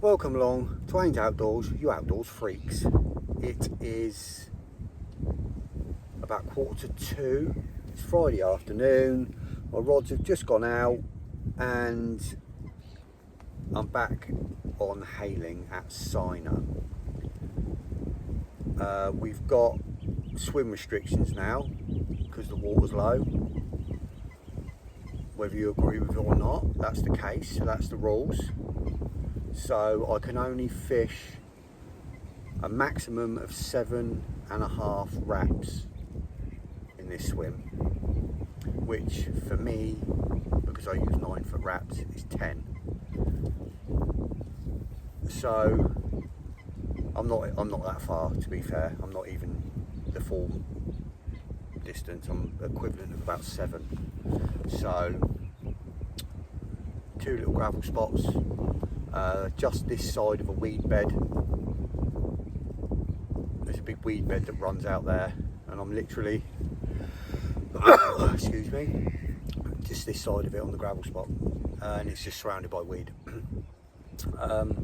Welcome along to Ain't Outdoors, you outdoors freaks. It is about 1:45. It's Friday afternoon. My rods have just gone out and I'm back on hailing at Sina. We've got swim restrictions now because the water's low. Whether you agree with it or not, that's the case, so that's the rules. So I can only fish a maximum of 7.5 wraps in this swim, which for me, because I use 9-foot wraps, is 10. So I'm not that far, to be fair. I'm not even the full distance. I'm equivalent of about 7. So 2 little gravel spots. Just this side of a weed bed. There's a big weed bed that runs out there, and I'm literally excuse me, just this side of it on the gravel spot, and it's just surrounded by weed. So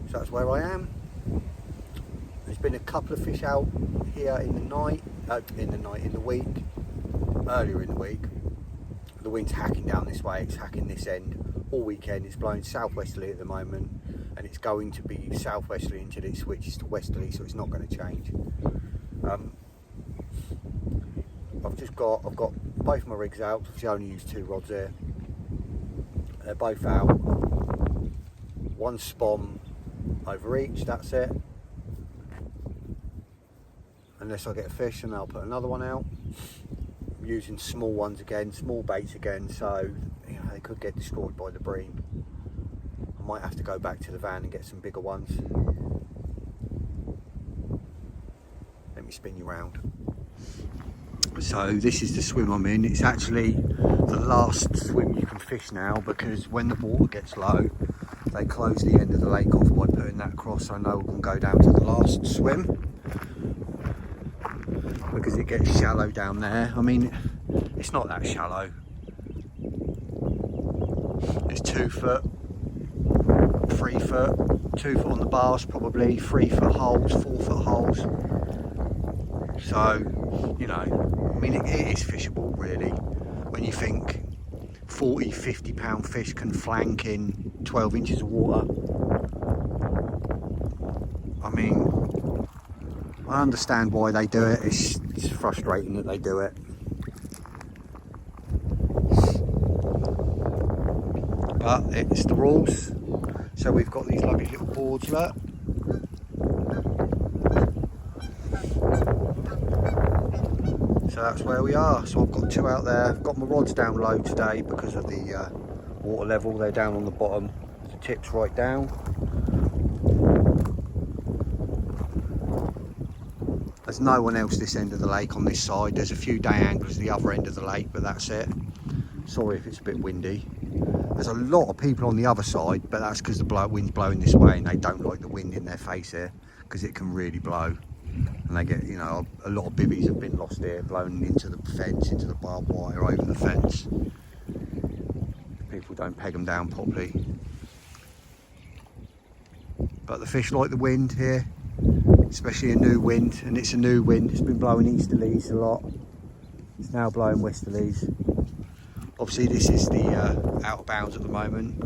that's where I am. There's been a couple of fish out here in the week, earlier in the week. The wind's hacking down this way, it's hacking this end all weekend. It's blowing southwesterly at the moment, and it's going to be southwesterly until it switches to westerly, so it's not going to change. I've got both my rigs out. I've only used 2 rods here. They're both out. 1 spom over each, that's it. Unless I get a fish, and I'll put another one out. I'm using small ones again, small baits again, so you know, they could get destroyed by the bream. I might have to go back to the van and get some bigger ones. Let me spin you round. So this is the swim I'm in. It's actually the last swim you can fish now, because when the water gets low, they close the end of the lake off by putting that across. So I know we can go down to the last swim, because it gets shallow down there. I mean, it's not that shallow. It's 2 foot, 3 foot, 2 foot on the bars probably, 3 foot holes, 4 foot holes. So, you know, I mean, it is fishable really. When you think 40, 50 pound fish can flank in 12 inches of water. I mean, I understand why they do it. It's frustrating that they do it. But it's the rules. So we've got these lovely little boards, look. So that's where we are. So I've got 2 out there. I've got my rods down low today because of the water level. They're down on the bottom. The tip's right down. There's no one else this end of the lake on this side. There's a few day anglers the other end of the lake, but that's it. Sorry if it's a bit windy. There's a lot of people on the other side, but that's because the wind's blowing this way and they don't like the wind in their face here, because it can really blow. And they get, you know, a lot of bivvies have been lost here, blown into the fence, into the barbed wire, over the fence. People don't peg them down properly. But the fish like the wind here, especially a new wind, and it's a new wind. It's been blowing easterlies a lot. It's now blowing westerlies. Obviously this is the out of bounds at the moment.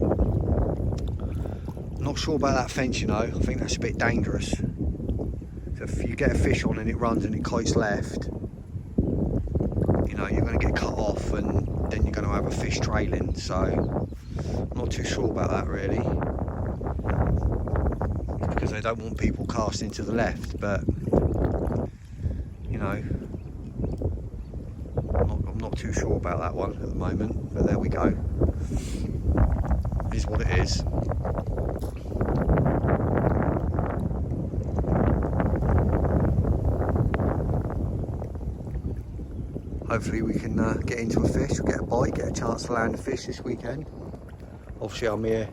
I'm not sure about that fence, you know. I think that's a bit dangerous. So if you get a fish on and it runs and it kites left, you know, you're going to get cut off, and then you're going to have a fish trailing. So I'm not too sure about that really, because they don't want people casting to the left. But you know, I'm not too sure about that one at the moment, but there we go. It is what it is. Hopefully we can get into a fish, get a bite, get a chance to land a fish this weekend. Obviously I'm here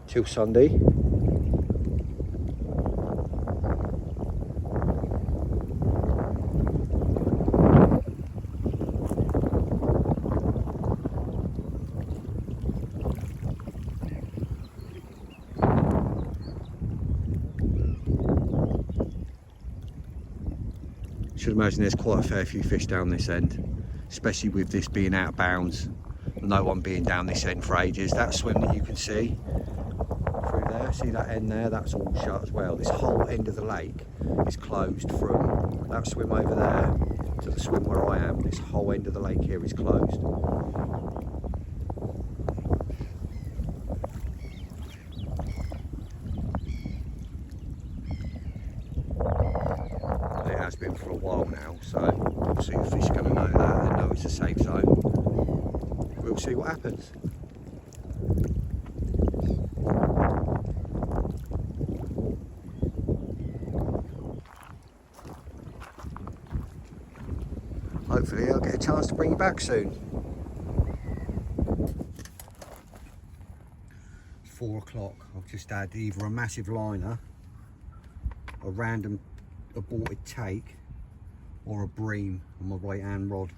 till Sunday. should imagine there's quite a fair few fish down this end, especially with this being out of bounds, no one being down this end for ages. That swim that you can see through there, see that end there, that's all shut as well. This whole end of the lake is closed from that swim over there to the swim where I am. This whole end of the lake here is closed. It has been for a while now, so obviously the fish are going to know that, they know it's a safe zone. We'll see what happens. Hopefully I'll get a chance to bring you back soon. 4 o'clock, I've just had either a massive liner, a random aborted take, or a bream on my right hand rod.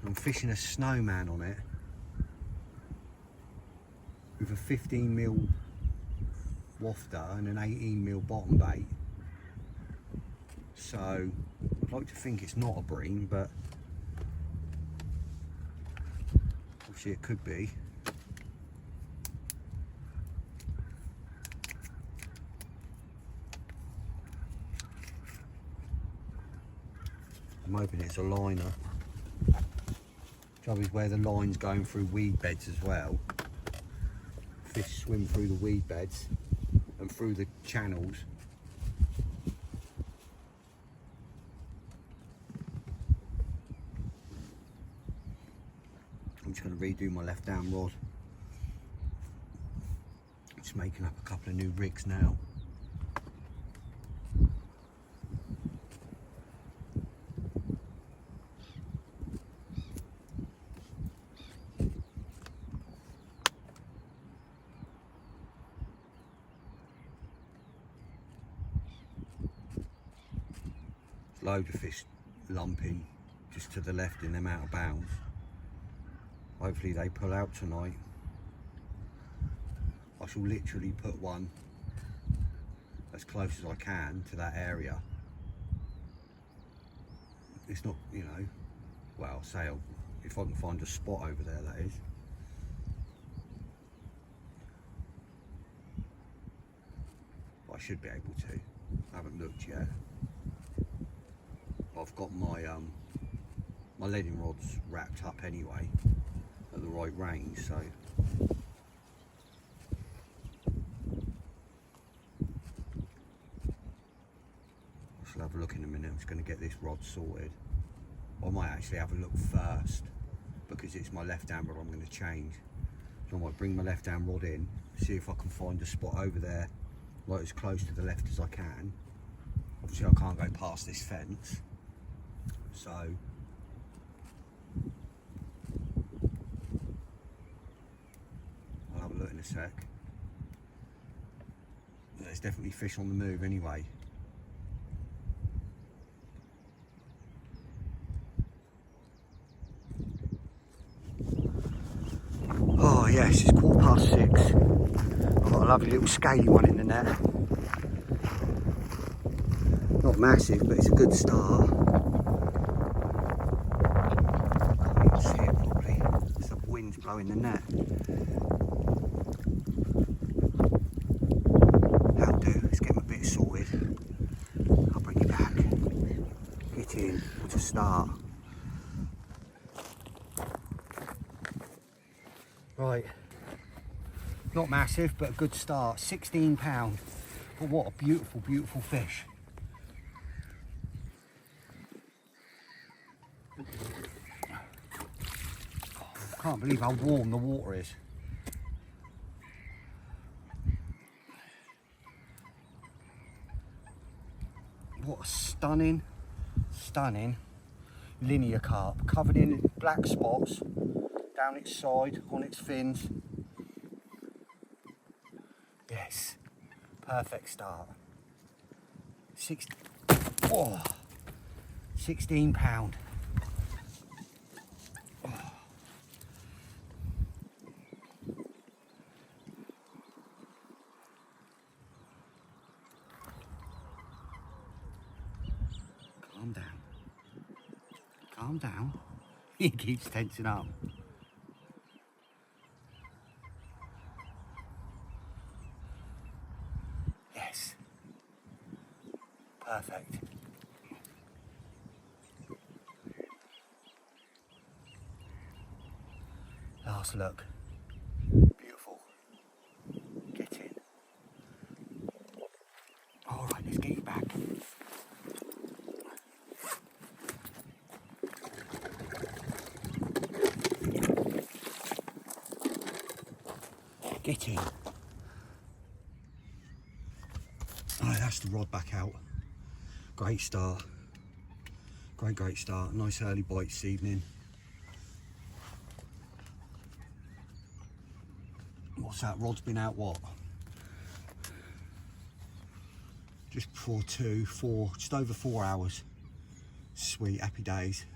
I'm fishing a snowman on it with a 15mm wafter and an 18mm bottom bait. So I'd like to think it's not a bream, but obviously it could be. I'm hoping it's a liner. Trouble is where the line's going through weed beds as well. Fish swim through the weed beds and through the channels. I'm just going to redo my left down rod. Just making up a couple of new rigs now. Loads of fish lumping just to the left in them out of bounds. Hopefully they pull out tonight. I shall literally put one as close as I can to that area. It's not, you know, well, say if I can find a spot over there, that is. But I should be able to. I haven't looked yet. I've got my my leading rods wrapped up anyway at the right range, so I shall have a look in a minute. I'm just going to get this rod sorted. I might actually have a look first because it's my left hand rod I'm going to change. So I might bring my left hand rod in, see if I can find a spot over there, like as close to the left as I can. Obviously I can't go past this fence. So I'll have a look in a sec. There's definitely fish on the move anyway. Oh yes, it's 6:15. I've got a lovely little scaly one in the net. Not massive, but it's a good start. Blowing the net. That'll do, let's get my bit sorted. I'll bring you back. Get in, to start. Right, not massive, but a good start. 16 £. But what a beautiful, beautiful fish. I can't believe how warm the water is. What a stunning, stunning linear carp, covered in black spots down its side, on its fins. Yes, perfect start. 16 £. Calm down. He keeps tensing up. Yes. Perfect. Last look. Beautiful. Get in. All right, let's get you back. Get in. Alright, that's the rod back out. Great start. Great start. Nice early bite this evening. What's that? Rod's been out what? Just before 4, just over 4 hours. Sweet, happy days.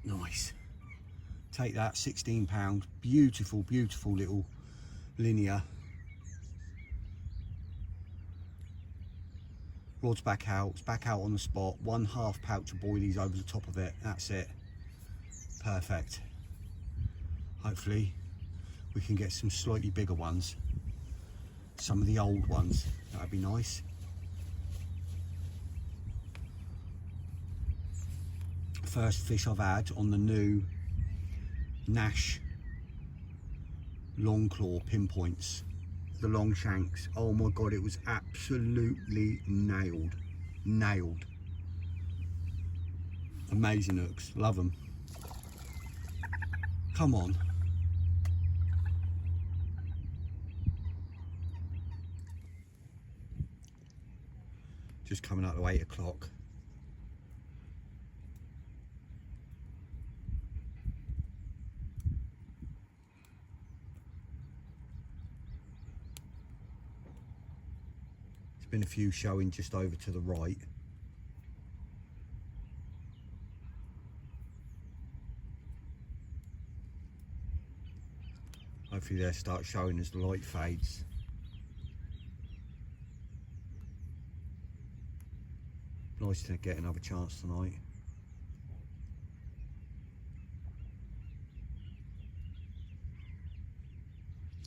Nice. Take that, £16. Beautiful little linear. Rod's back out, it's back out on the spot. 1/2 pouch of boilies over the top of it, that's it. Perfect. Hopefully we can get some slightly bigger ones. Some of the old ones, that'd be nice. First fish I've had on the new Nash long claw pinpoints, the long shanks. Oh my god, it was absolutely nailed. Amazing hooks, love them. Come on. Just coming up to 8 o'clock. There's been a few showing just over to the right. Hopefully they'll start showing as the light fades. Nice to get another chance tonight.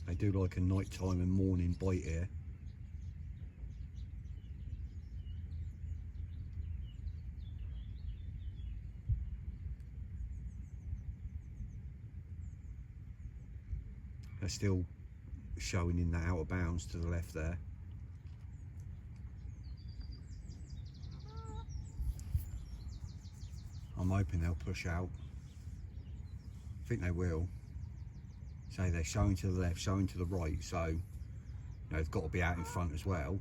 They do like a night time and morning bite here. They're still showing in the outer bounds to the left there. I'm hoping they'll push out. I think they will. So they're showing to the left, showing to the right, so you know, they've got to be out in front as well.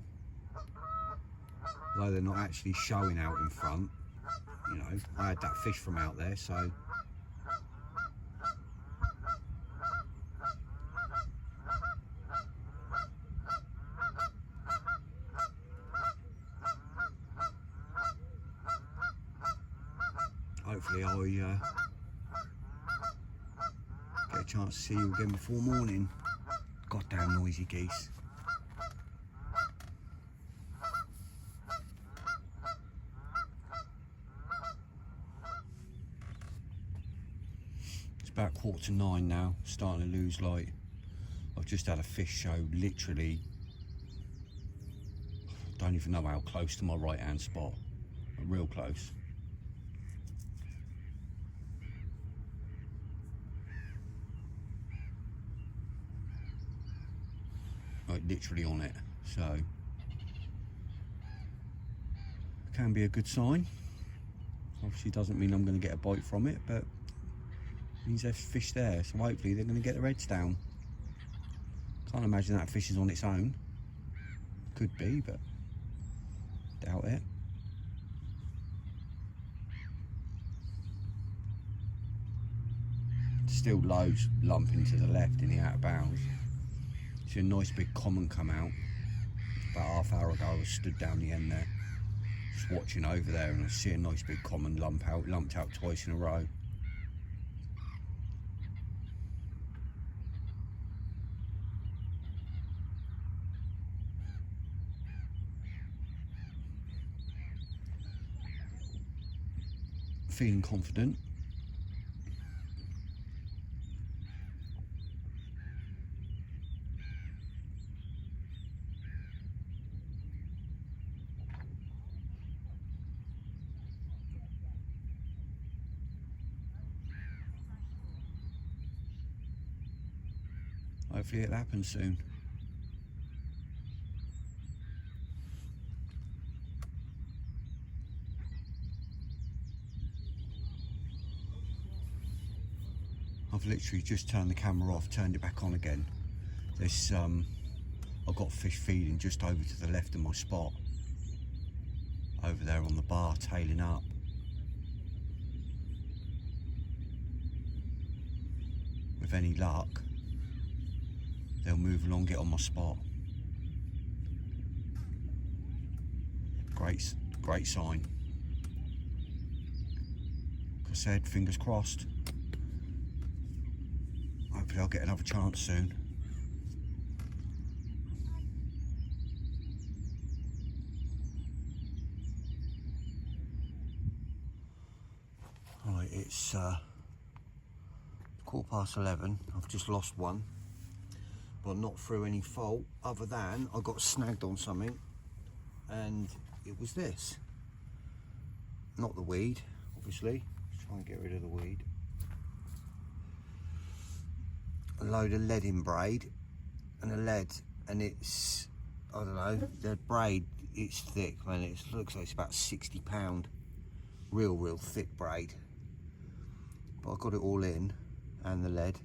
Although they're not actually showing out in front, you know, I had that fish from out there, so hopefully I'll get a chance to see you again before morning. Goddamn noisy geese. It's about 9:15 now, starting to lose light. I've just had a fish show literally, don't even know how close to my right hand spot, real close. Like literally on it, so can be a good sign. Obviously doesn't mean I'm going to get a bite from it, but means there's fish there, so hopefully they're going to get their heads down. Can't imagine that fish is on its own. Could be, but doubt it. Still loads lumping to the left in the out of bounds. See a nice big common come out. About half hour ago I was stood down the end there, just watching over there, and I see a nice big common lumped out twice in a row. feeling confident. Hopefully it'll happen soon. I've literally just turned the camera off, turned it back on again. This, I've got fish feeding just over to the left of my spot. Over there on the bar, tailing up. With any luck, they'll move along, get on my spot. Great sign. Like I said, fingers crossed. Hopefully I'll get another chance soon. Right, it's 11:15. I've just lost one, but not through any fault other than I got snagged on something, and it was this. Not the weed, obviously. Let's try and get rid of the weed. A load of lead in braid, and a lead, and it's, I don't know, the braid, it's thick, man. It looks like it's about 60 pound, real thick braid. But I got it all in, and the lead,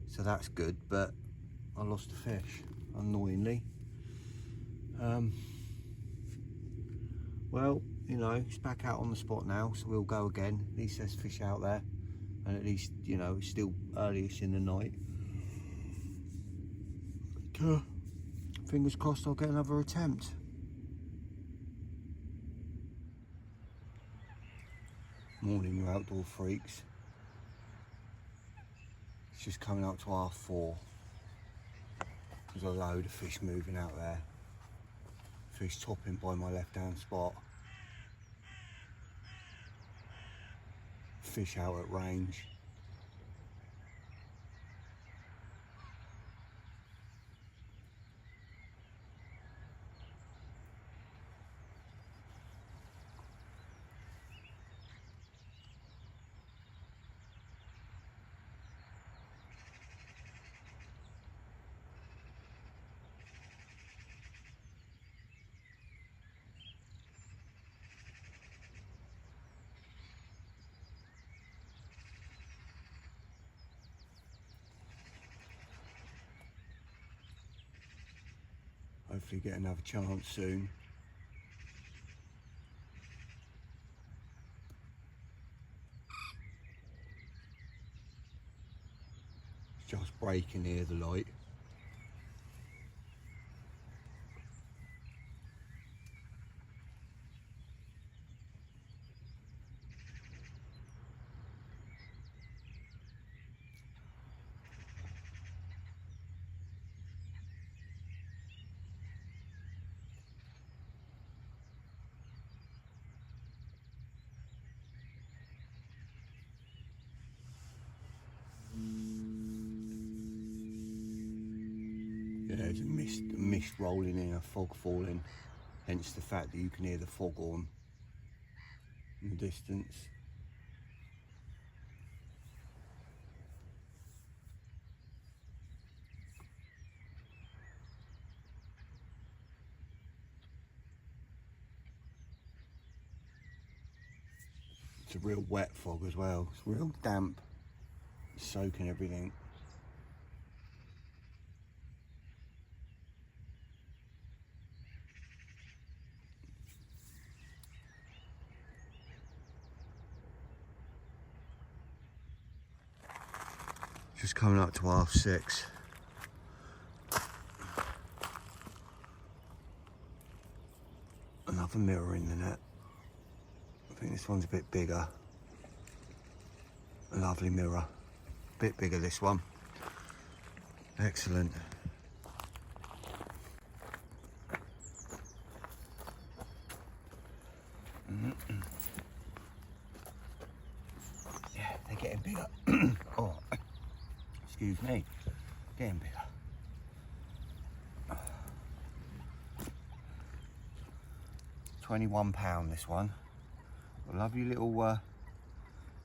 so that's good. But I lost the fish, annoyingly. Well, you know, it's back out on the spot now, so we'll go again. At least there's fish out there, and at least, you know, it's still early-ish in the night. But, fingers crossed I'll get another attempt. Morning, you outdoor freaks. It's just coming up to 4:30. There's a load of fish moving out there. Fish topping by my left-hand spot. Fish out at range. Hopefully get another chance soon. It's just breaking here, the light. Yeah, there's a mist rolling in, a fog falling, hence the fact that you can hear the foghorn in the distance. It's a real wet fog as well. It's real damp, it's soaking everything. Just coming up to 6:30. Another mirror in the net. I think this one's a bit bigger. A lovely mirror. Bit bigger, this one. Excellent. bigger. Oh, excuse me, getting bigger. £21 this one. A lovely little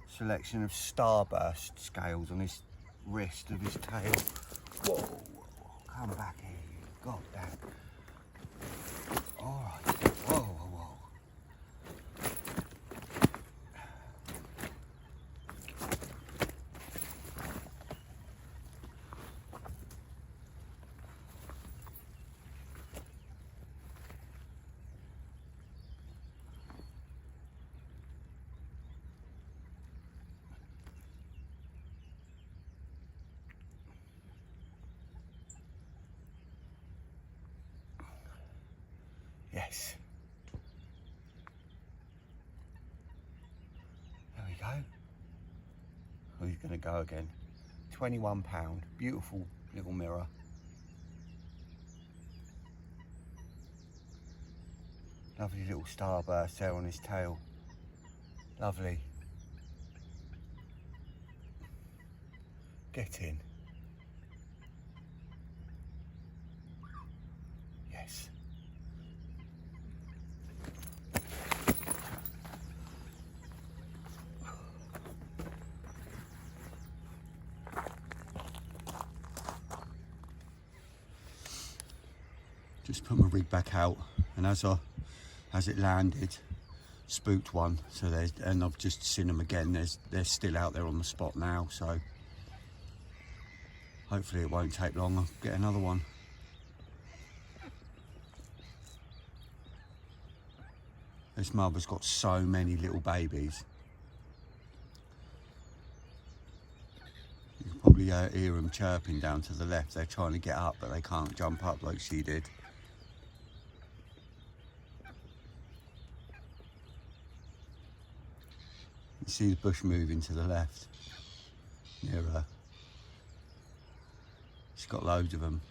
selection of starburst scales on his wrist of his tail. Whoa, whoa, whoa. Come back here, you god damn. Alright, whoa, whoa, whoa. Yes. There we go. Oh, he's going to go again. £21. Beautiful little mirror. Lovely little starburst there on his tail. Lovely. Get in. Yes. Just put my rig back out, and as it landed, spooked one. So and I've just seen them again. They're still out there on the spot now. So hopefully it won't take long. I'll get another one. This mother's got so many little babies. You can probably hear them chirping down to the left. They're trying to get up, but they can't jump up like she did. You see the bush moving to the left near her. She's got loads of them.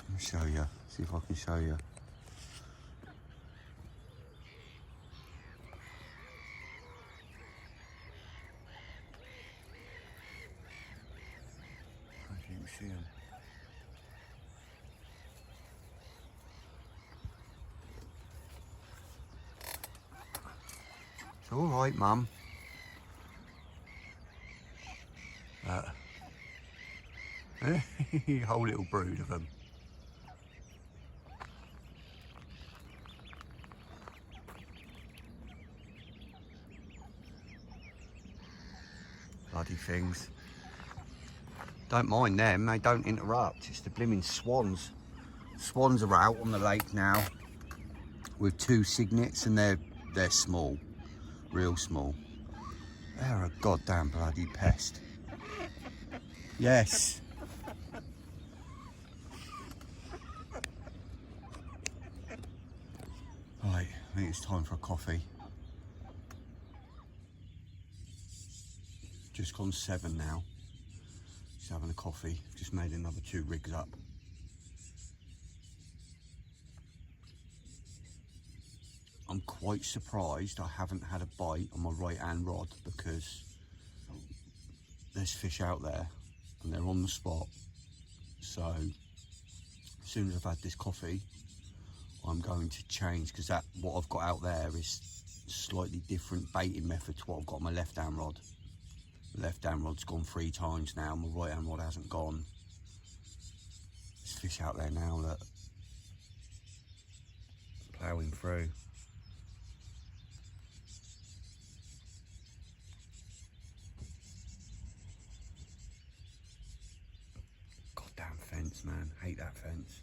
Let me show you, see if I can show you. I can't see them. It's all right, Mum. A whole little brood of them. Bloody things. Don't mind them, they don't interrupt. It's the blimmin' swans. Swans are out on the lake now with 2 cygnets, and they're small. Real small. They're a goddamn bloody pest. Yes. Right, I think it's time for a coffee. Just gone 7 now. Just having a coffee. Just made another 2 rigs up. I'm quite surprised I haven't had a bite on my right hand rod, because there's fish out there and they're on the spot. So as soon as I've had this coffee, I'm going to change, because what I've got out there is slightly different baiting method to what I've got on my left hand rod. The left hand rod's gone 3 times now, my right hand rod hasn't gone. There's fish out there now that are ploughing through. Goddamn fence, man. Hate that fence.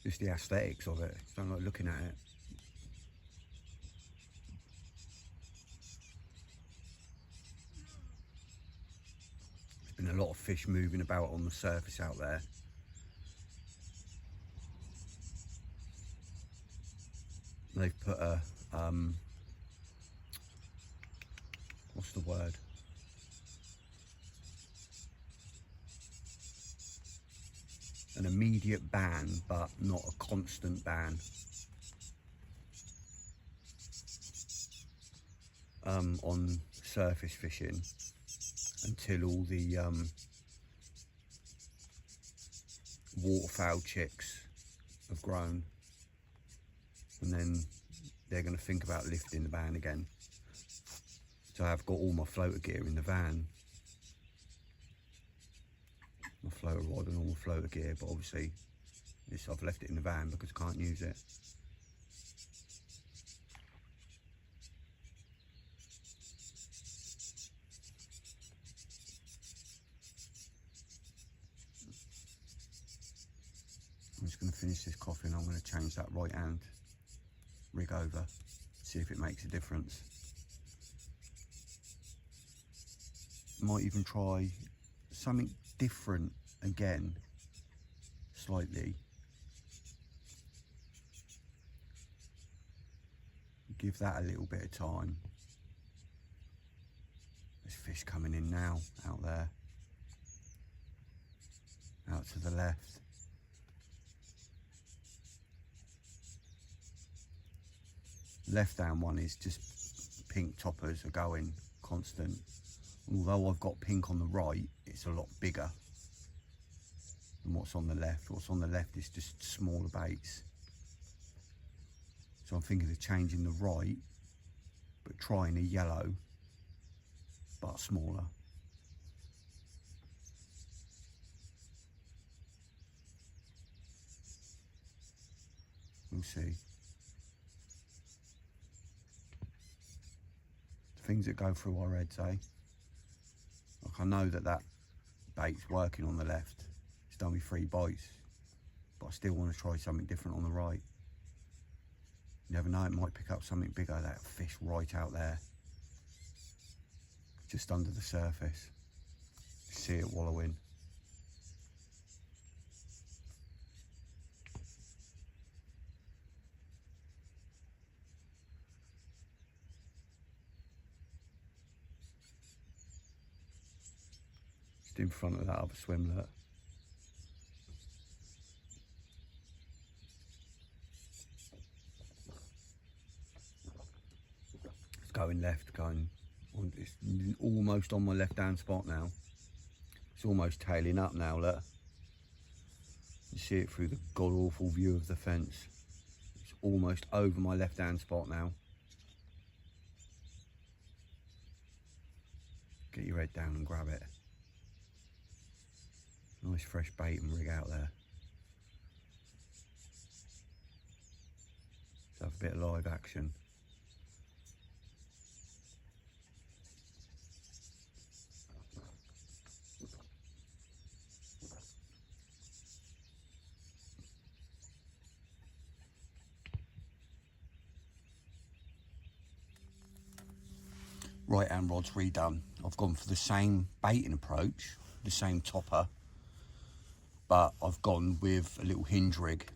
Just the aesthetics of it. I don't like looking at it. There's been a lot of fish moving about on the surface out there. They've put a what's the word? An immediate ban, but not a constant ban. On surface fishing until all the waterfowl chicks have grown, and then they're going to think about lifting the ban again. So I've got all my floater gear in the van, my floater rod and all my floater gear, but obviously I've left it in the van because I can't use it. I'm just going to finish this coffee and I'm going to change that right hand rig over, see if it makes a difference. Might even try something different again, slightly. Give that a little bit of time. There's fish coming in now, out there, out to the left. Left hand one is just pink toppers are going constant. Although I've got pink on the right, it's a lot bigger than what's on the left. What's on the left is just smaller baits. So I'm thinking of changing the right, but trying a yellow, but smaller. We'll see. Things that go through our heads, eh? Like I know that bait's working on the left. It's done me 3 bites, but I still want to try something different on the right. You never know, it might pick up something bigger. That fish right out there, just under the surface. See it wallowing. Just in front of that other swimlet. It's going left, it's almost on my left hand spot now. It's almost tailing up now, look. You see it through the god awful view of the fence. It's almost over my left hand spot now. Get your head down and grab it. Nice fresh bait and rig out there. Let's have a bit of live action. Right hand rod's redone. I've gone for the same baiting approach, the same topper, but I've gone with a little hinge rig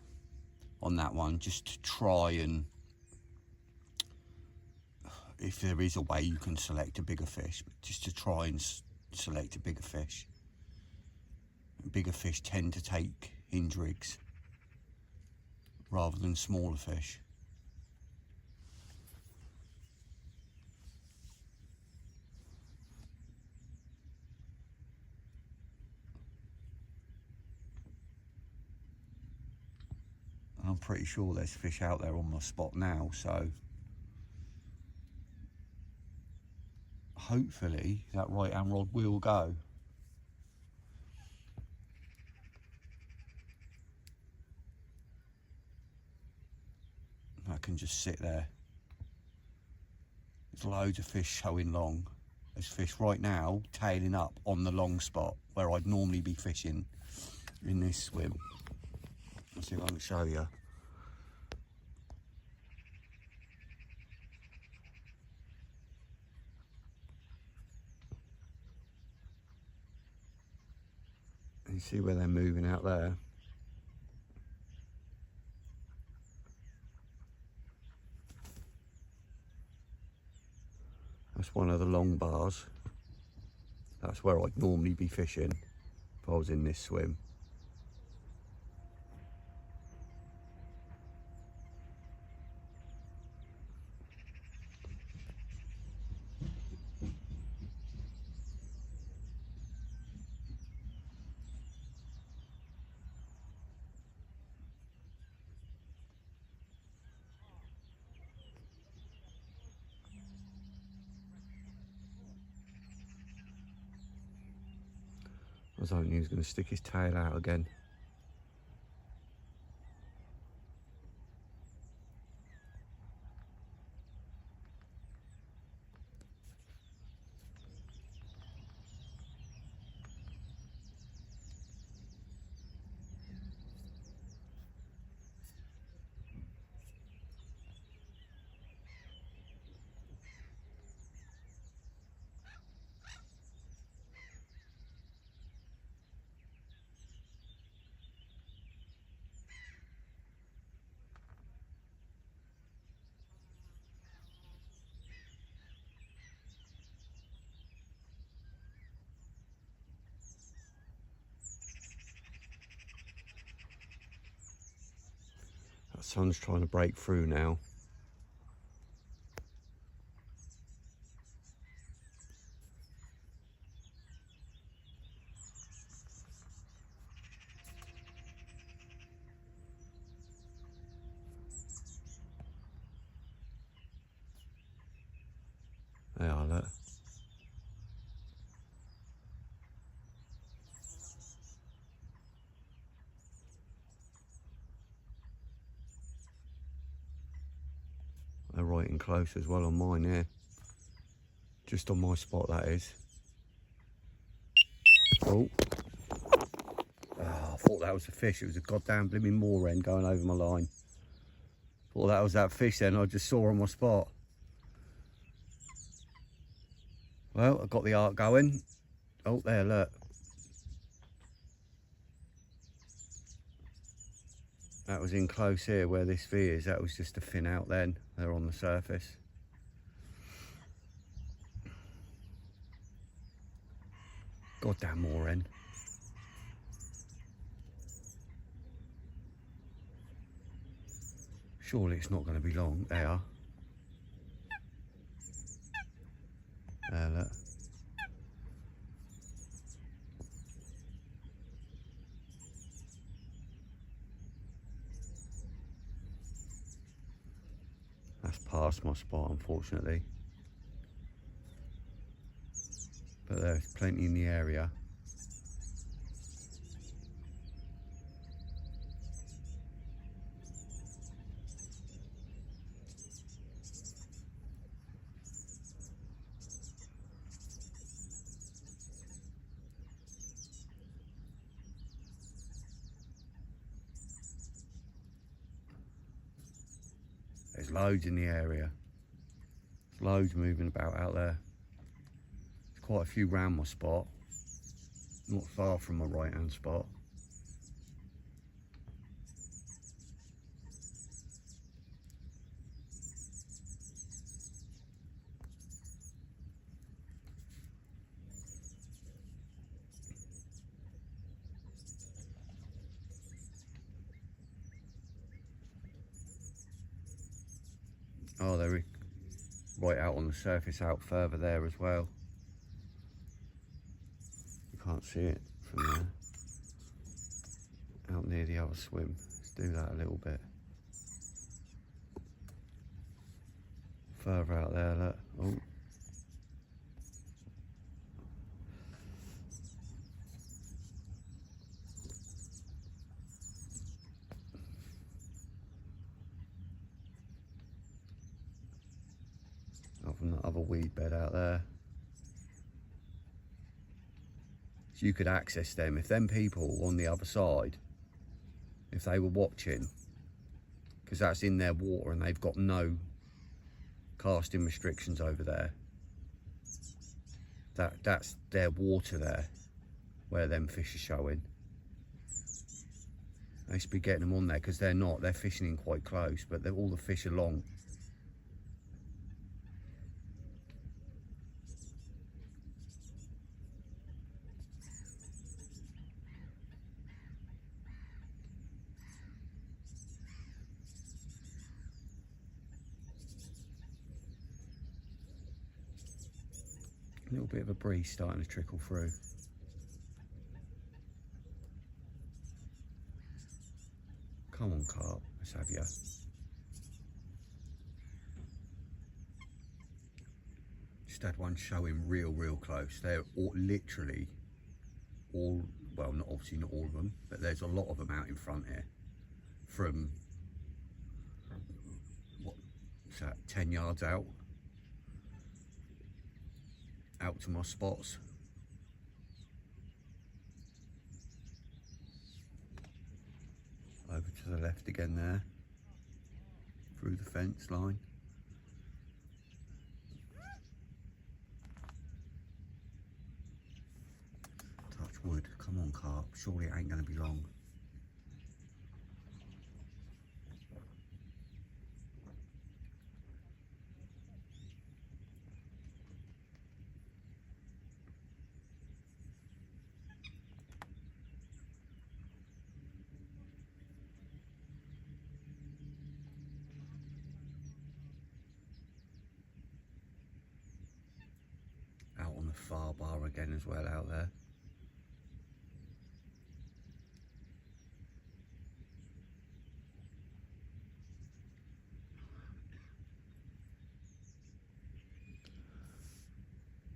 on that one, just to try and, if there is a way you can select a bigger fish, but just to try and select a bigger fish. Bigger fish tend to take hinge rigs rather than smaller fish. I'm pretty sure there's fish out there on my spot now, so hopefully that right hand rod will go. I can just sit there. There's loads of fish showing long. There's fish right now tailing up on the long spot where I'd normally be fishing in this swim. Let's see if I can show you. You see where they're moving out there? That's one of the long bars. That's where I'd normally be fishing if I was in this swim. I was hoping he was going to stick his tail out again. That sun's trying to break through now. They are, look. They're right in close as well on mine here. Just on my spot, that is. Oh. I thought that was a fish. It was a goddamn blooming moor hen going over my line. Thought that was that fish then I just saw on my spot. Well, I got the arc going. Oh, there, look. That was in close here where this V is. That was just a fin out then. They're on the surface. Goddamn moor hen. Surely it's not going to be long. They are. There, look. That's past my spot, unfortunately. But there's plenty in the area. There's loads in the area. There's loads moving about out there. There's quite a few round my spot. Not far from my right hand spot. Oh, they're right out on the surface, out further there as well. You can't see it from there. Out near the other swim. Let's do that a little bit. Further out there, look. Oh. Up from the other weed bed out there. So you could access them if them people on the other side, if they were watching, because that's in their water and they've got no casting restrictions over there. That's their water there, where them fish are showing. They should be getting them on there because they're not. They're fishing in quite close, but all the fish are long. little bit of a breeze starting to trickle through. Come on, carp, let's have you. Just had one showing real close. They're literally all, well, not obviously not all of them, but there's a lot of them out in front here. From, what's that, 10 yards out to my spots. Over to the left again there, through the fence line. Touch wood, come on carp, surely it ain't gonna be long. Out on the far bar again as well out there.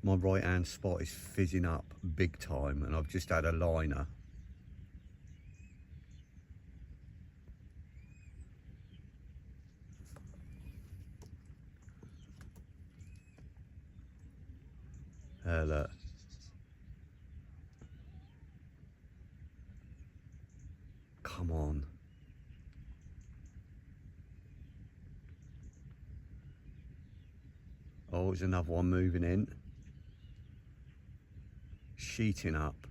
My right hand spot is fizzing up big time and I've just had a liner. Look. Come on. Oh, there's another one moving in. Sheeting up.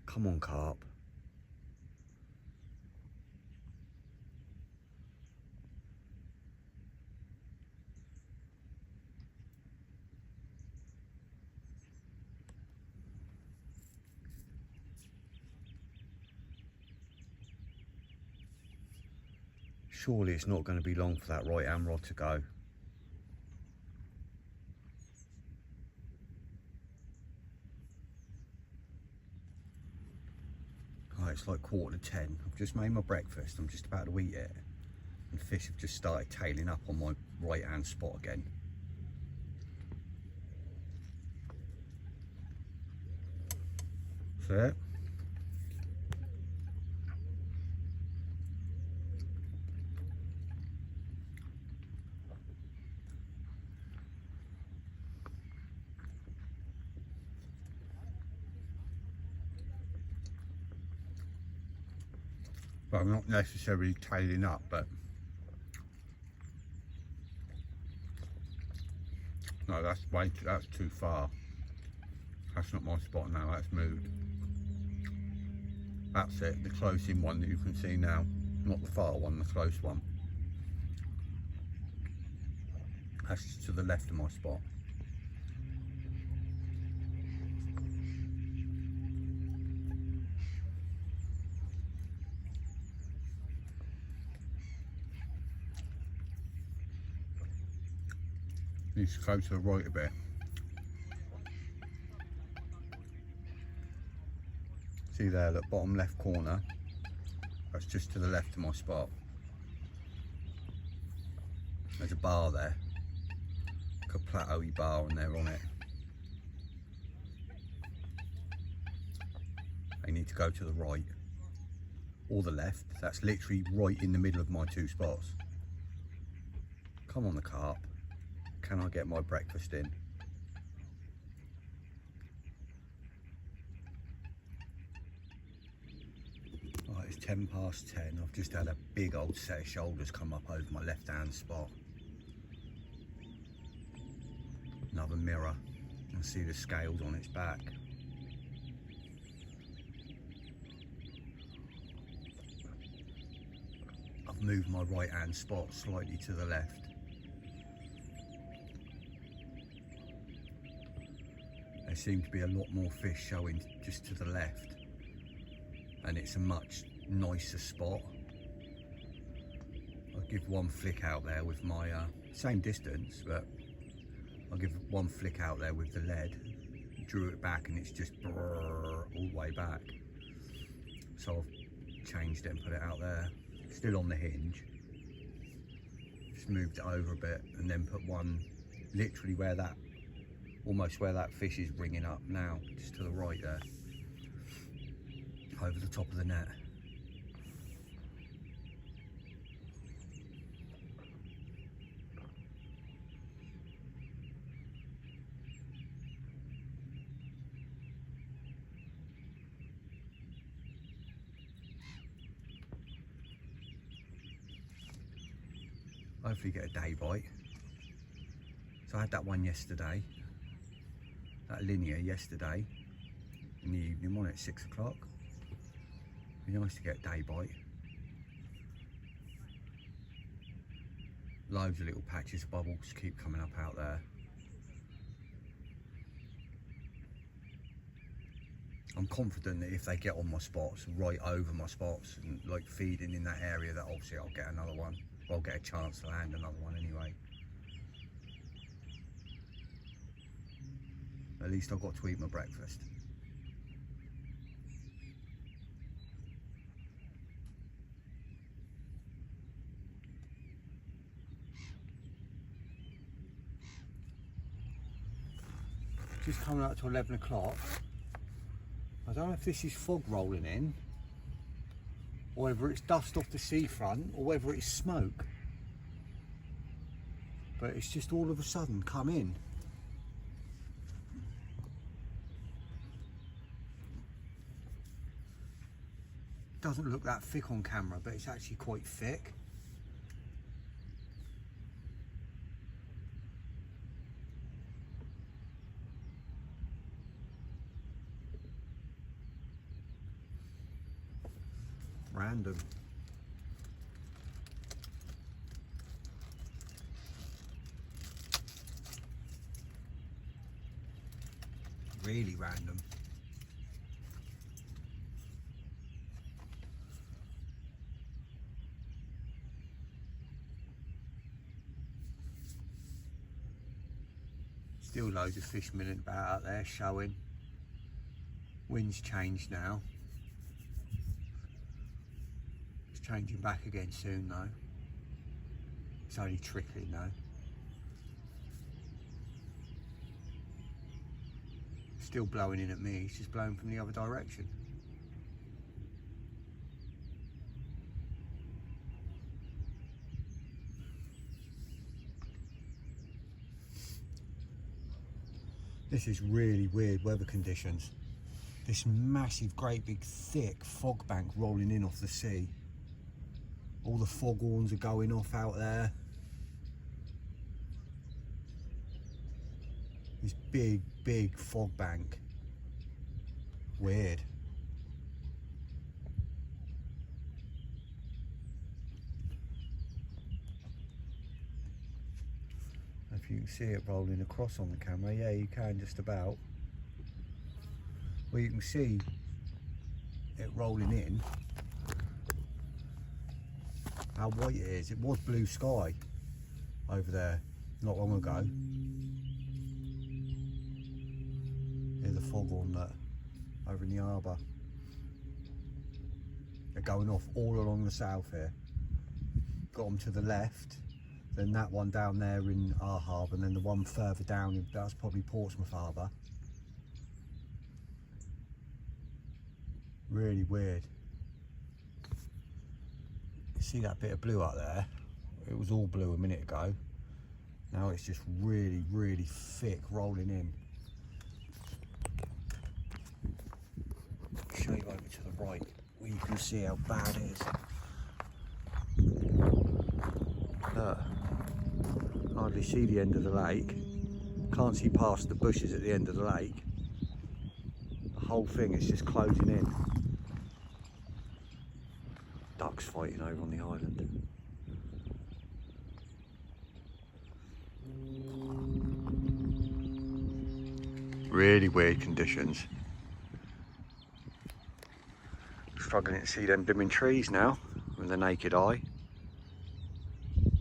Come on, carp. Surely it's not going to be long for that right hand rod to go. Oh, it's like 9:45. I've just made my breakfast. I'm just about to eat it. And fish have just started tailing up on my right hand spot again. See it? But I'm not necessarily tailing up, but no, that's too far. That's not my spot now, that's moved. That's it, the close in one that you can see now. Not the far one, the close one. That's just to the left of my spot. Needs to go to the right a bit. See there, look, bottom left corner. That's just to the left of my spot. There's a bar there. Like a plateau-y bar and they're on it. They need to go to the right or the left. That's literally right in the middle of my two spots. Come on the carp. Can I get my breakfast in? Right, it's 10:10. I've just had a big old set of shoulders come up over my left hand spot. Another mirror. You can see the scales on its back. I've moved my right hand spot slightly to the left. There seem to be a lot more fish showing just to the left, and it's a much nicer spot. I'll give one flick out there with my same distance, but I'll give one flick out there with the lead, drew it back, and it's just all the way back. So I've changed it and put it out there, still on the hinge. Just moved it over a bit and then put one literally where that, almost where that fish is ringing up now, just to the right there, over the top of the net. Hopefully get a day bite. So I had that one yesterday, that linear yesterday in the evening one at 6 o'clock. Be nice to get a day bite. Loads of little patches of bubbles keep coming up out there. I'm confident that if they get on my spots, right over my spots, and like feeding in that area, that obviously I'll get another one. I'll get a chance to land another one anyway. At least I've got to eat my breakfast. Just coming up to 11 o'clock. I don't know if this is fog rolling in, or whether it's dust off the seafront, or whether it's smoke. But it's just all of a sudden come in. Doesn't look that thick on camera, but it's actually quite thick. Random. Really random. Still loads of fish milling about out there showing. Wind's changed now. It's changing back again soon though. It's only trickling though. Still blowing in at me, it's just blowing from the other direction. This is really weird weather conditions. This massive, great big, thick fog bank rolling in off the sea. All the foghorns are going off out there. This big, big fog bank. Weird. If you can see it rolling across on the camera, yeah, you can just about. Well, you can see it rolling in. How white it is. It was blue sky over there not long ago. Here's the foghorn that over in the harbour. They're going off all along the south here. Got them to the left, then that one down there in our harbour, and then the one further down, that's probably Portsmouth harbour. Really weird. You see that bit of blue up there? It was all blue a minute ago. Now it's just really, really thick rolling in. Show you over to the right where you can see how bad it is. Look, hardly see the end of the lake. Can't see past the bushes at the end of the lake. The whole thing is just closing in. Ducks fighting over on the island. Really weird conditions. Struggling to see them blooming trees now with the naked eye.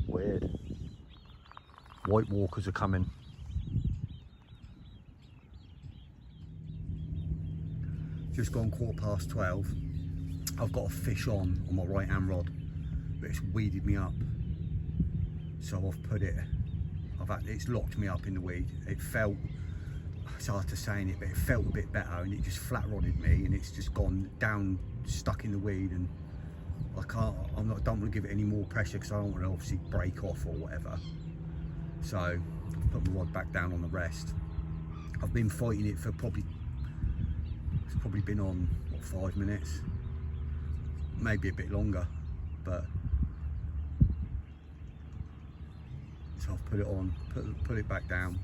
Weird. White walkers are coming. Just gone 12:15. I've got a fish on my right hand rod, but it's weeded me up. So I've put it, it's locked me up in the weed. It felt, it's hard to say it, but it felt a bit better, and it just flat rodded me, and it's just gone down, stuck in the weed, and I don't want to give it any more pressure because I don't want to obviously break off or whatever. So I've put my rod back down on the rest. I've been fighting it for it's probably been on, what, 5 minutes? Maybe a bit longer, but so I've put it on, put it back down.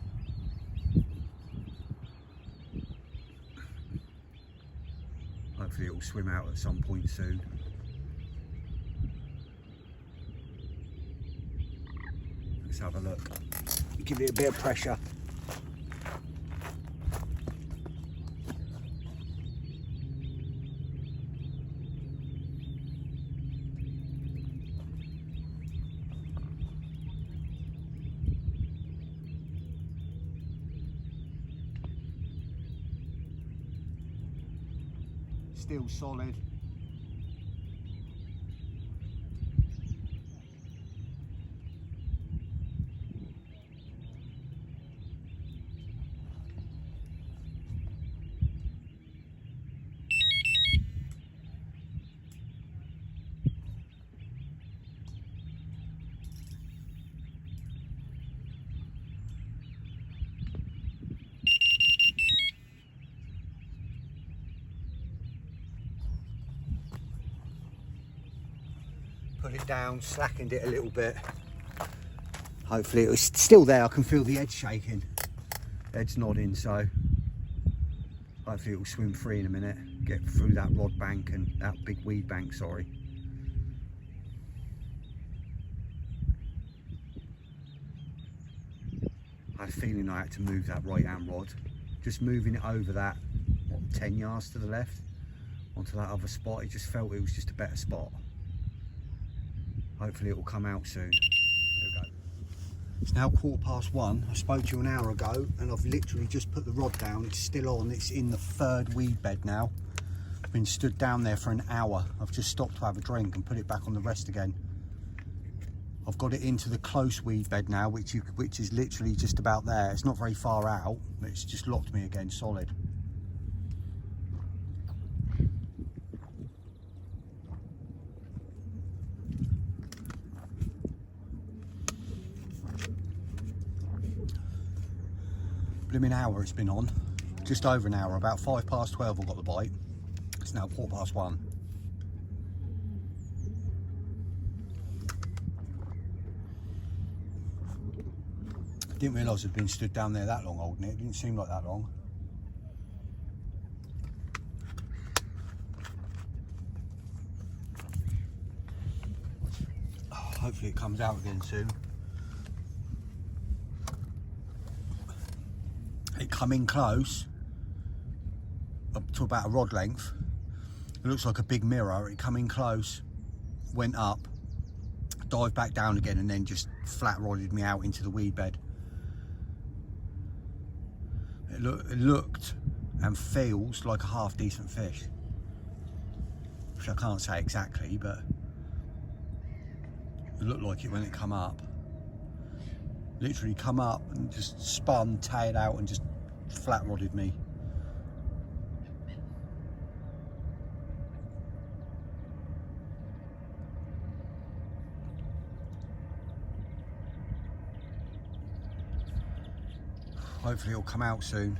Hopefully it will swim out at some point soon. Let's have a look. Give it a bit of pressure. Still solid. Put it down, slackened it a little bit. Hopefully it was still there. I can feel the edge shaking. Edge nodding, so hopefully it will swim free in a minute. Get through that rod bank and that big weed bank, sorry. I had a feeling I had to move that right hand rod. Just moving it over that, what, 10 yards to the left onto that other spot. It just felt it was just a better spot. Hopefully it will come out soon. There we go. It's now 1:15. I spoke to you an hour ago and I've literally just put the rod down. It's still on. It's in the 3rd weed bed now. I've been stood down there for an hour. I've just stopped to have a drink and put it back on the rest again. I've got it into the close weed bed now, which is literally just about there. It's not very far out, but it's just locked me again solid. Blooming hour it's been on, just over an hour. About 12:05 I got the bite. It's now 1:15. I didn't realise I'd been stood down there that long holding it. It didn't seem like that long. Oh, hopefully it comes out again soon. It come in close up to about a rod length. It looks like a big mirror. It come in close, went up, dived back down again, and then just flat rodded me out into the weed bed. It looked and feels like a half decent fish, which I can't say exactly, but it looked like it when it come up. Literally come up and just spun, tailed out, and just flat rodded me. Hopefully it'll come out soon.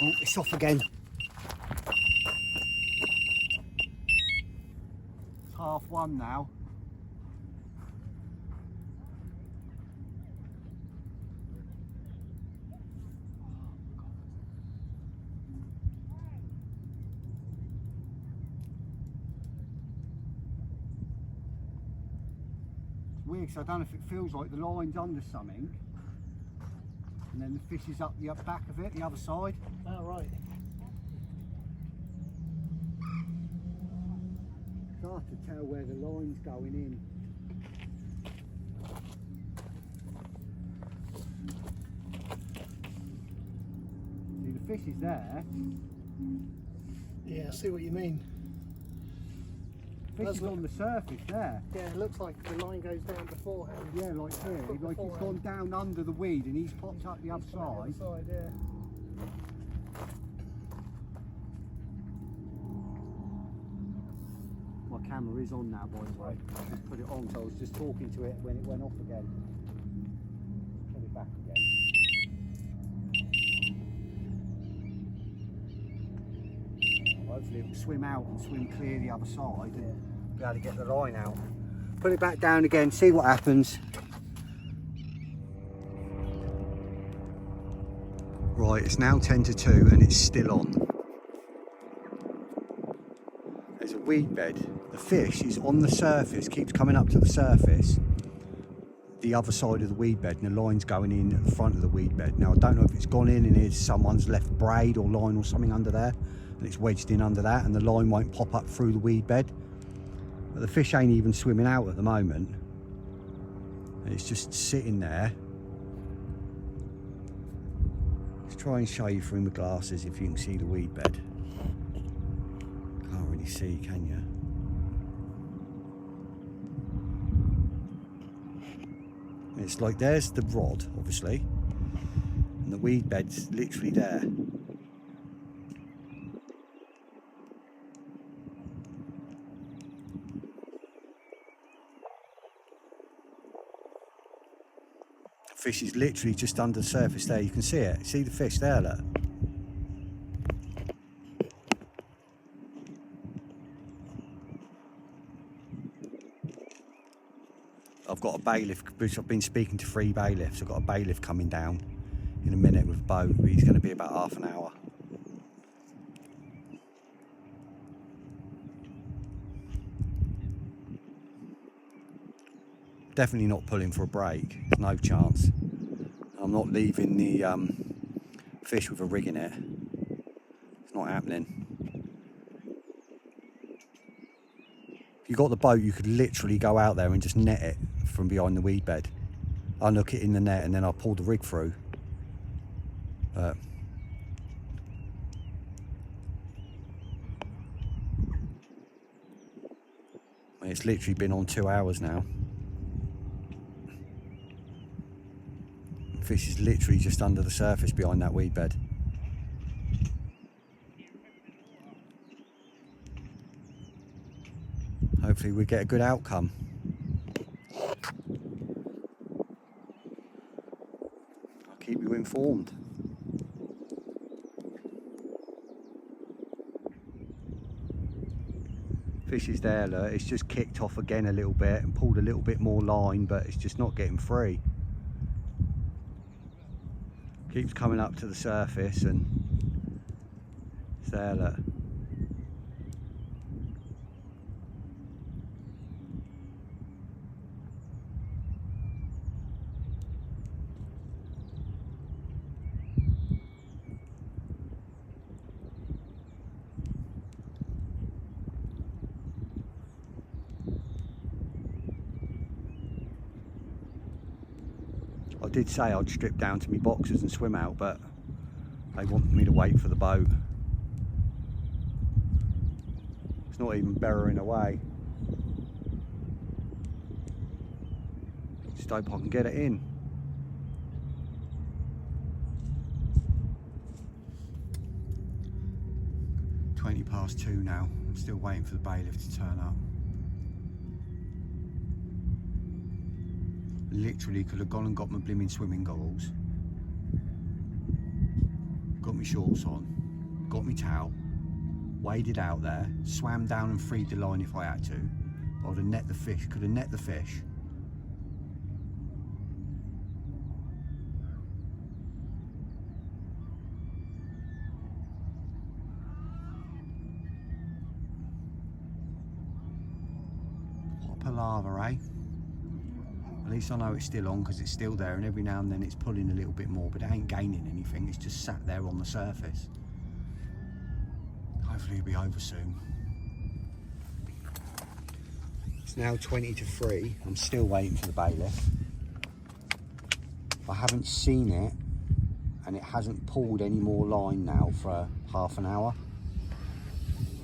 Oh, it's off again. 1:30 now. It's weird because I don't know if it feels like the line's under something and then the fish is up the back of it, the other side. Oh, right. hard to tell where the line's going in. See, the fish is there. Yeah, I see what you mean. Fish is on the surface there. Yeah, it looks like the line goes down beforehand. Yeah, like here, like it's gone down under the weed and he's popped up the other side. Yeah. My camera is on now, by the way. Just put it on, so I was just talking to it when it went off again. Put it back again. Hopefully it will swim out and swim clear the other side and be able to get the line out. Put it back down again, see what happens. Right, it's now 10 to 2 and it's still on. There's a weed bed. The fish is on the surface, keeps coming up to the surface, the other side of the weed bed, and the line's going in at the front of the weed bed. Now I don't know if it's gone in and it's someone's left braid or line or something under there, and it's wedged in under that and the line won't pop up through the weed bed. But the fish ain't even swimming out at the moment. It's just sitting there. Let's try and show you through my glasses if you can see the weed bed. Can't really see, can you? It's like there's the rod, obviously, and the weed bed's literally there. Fish is literally just under the surface there. You can see it. See the fish there, look. I've got a bailiff, which I've been speaking to 3 bailiffs. I've got a bailiff coming down in a minute with a boat. He's going to be about half an hour. Definitely not pulling for a break. There's no chance. I'm not leaving the fish with a rig in it. It's not happening. If you got the boat, you could literally go out there and just net it from behind the weed bed. I'll hook it in the net and then I'll pull the rig through. But it's literally been on 2 hours now. Fish is literally just under the surface behind that weed bed. Hopefully we get a good outcome. I'll keep you informed. Fish is there, look. It's just kicked off again a little bit and pulled a little bit more line, but it's just not getting free. Keeps coming up to the surface and it's there, look. I did say I'd strip down to my boxers and swim out, but they wanted me to wait for the boat. It's not even burrowing away. Just hope I can get it in. Twenty past 2 now. I'm still waiting for the bailiff to turn up. Literally could have gone and got my blimmin' swimming goggles, got my shorts on, got my towel, waded out there, swam down and freed the line if I had to. I would have net the fish, could have net the fish. What palaver, eh? At least I know it's still on because it's still there, and every now and then it's pulling a little bit more, but it ain't gaining anything. It's just sat there on the surface. Hopefully it'll be over soon. It's now 20 to 3. I'm still waiting for the bailiff. I haven't seen it, and it hasn't pulled any more line now for half an hour.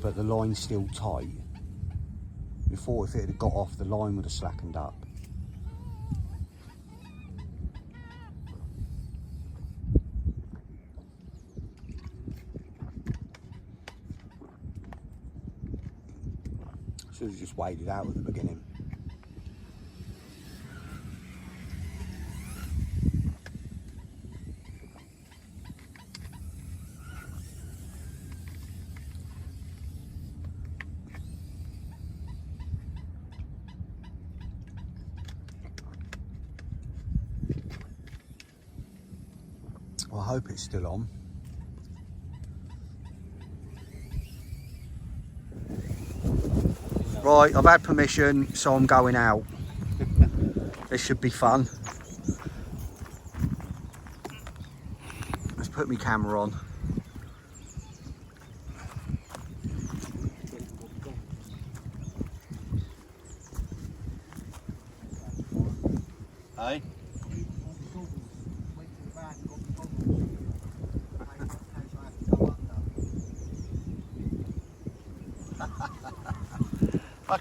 But the line's still tight. Before, if it had got off, the line would have slackened up. Should have just waded out at the beginning. Well, I hope it's still on. Right, I've had permission, so I'm going out. This should be fun. Let's put my camera on. Hey?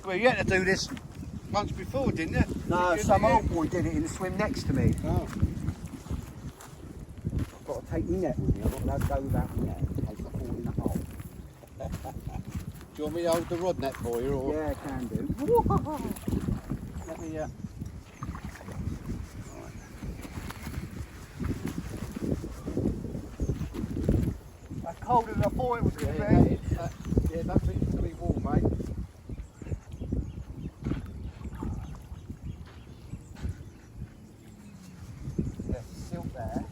Well, you had to do this once before, didn't you? No, some old boy did it in the swim next to me. Oh. I've got to take my net with me. I'm not allowed to go without my net in case I fall in the hole. Do you want me to hold the rod net for you? Or? Yeah, can do. Let me, That's colder than I thought it was going to be. Yeah, don't think it's going to be warm, mate. There's silt there.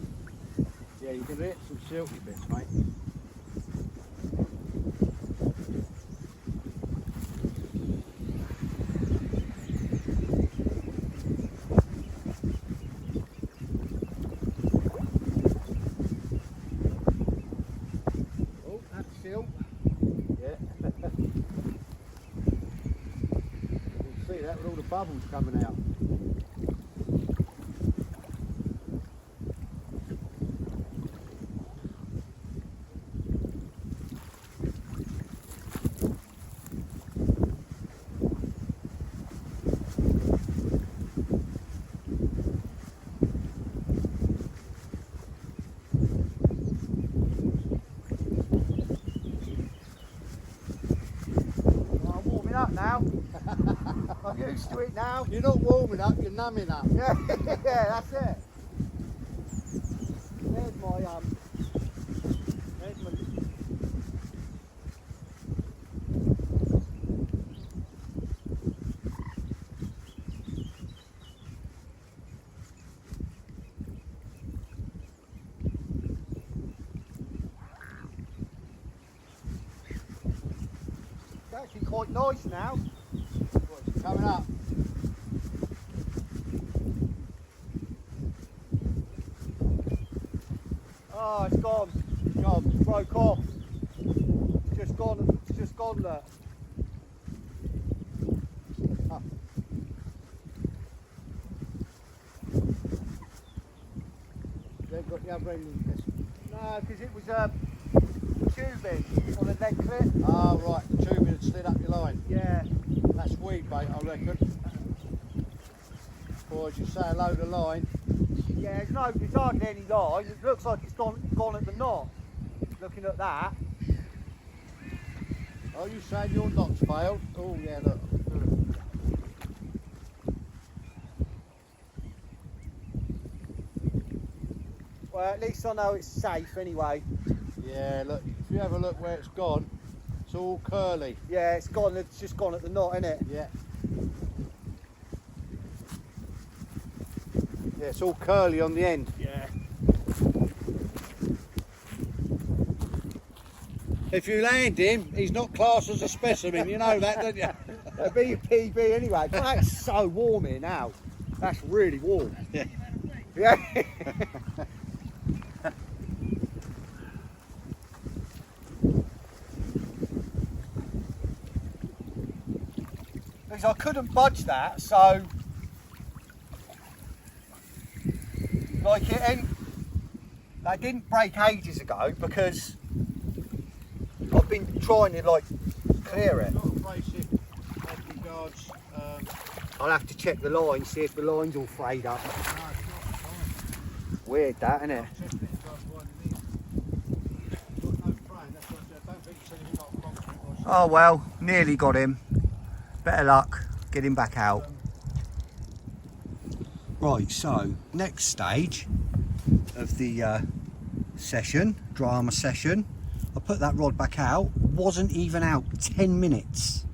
Yeah, you can hit some silky bits, mate. Oh, that's silt. Yeah. You can see that with all the bubbles coming out. Up now. I'm used to it now. You're not warming up, you're numbing up. Yeah, yeah, that's it. There's my there's my. It's actually quite nice now. It's coming up. Oh, it's gone. It broke off. It's just gone there. Oh. They've got the other end of this. No, because it was tubing on a lead clip. Ah, right, the tubing had slid up your line. Yeah. That's weed bait, I reckon. Or as you say, a load of line. Yeah, it's hardly any line. It looks like it's gone at the knot. Looking at that. Oh, you saying your knot's failed? Oh, yeah, look. Well, at least I know it's safe anyway. Yeah, look, if you have a look where it's gone, it's all curly. Yeah, it's gone. It's just gone at the knot, isn't it? Yeah. Yeah, it's all curly on the end. Yeah. If you land him, he's not classed as a specimen, you know that, don't you? It'll be a PB anyway. But that's so warm here now. That's really warm. Yeah. Yeah. is I couldn't budge that, so like that didn't break ages ago because I've been trying to like clear it. I'll have to check the line, see if the line's all frayed up. Weird that, isn't it? Oh well, nearly got him. Better luck, get him back out. Right, so next stage of the session, drama session, I put that rod back out, wasn't even out 10 minutes,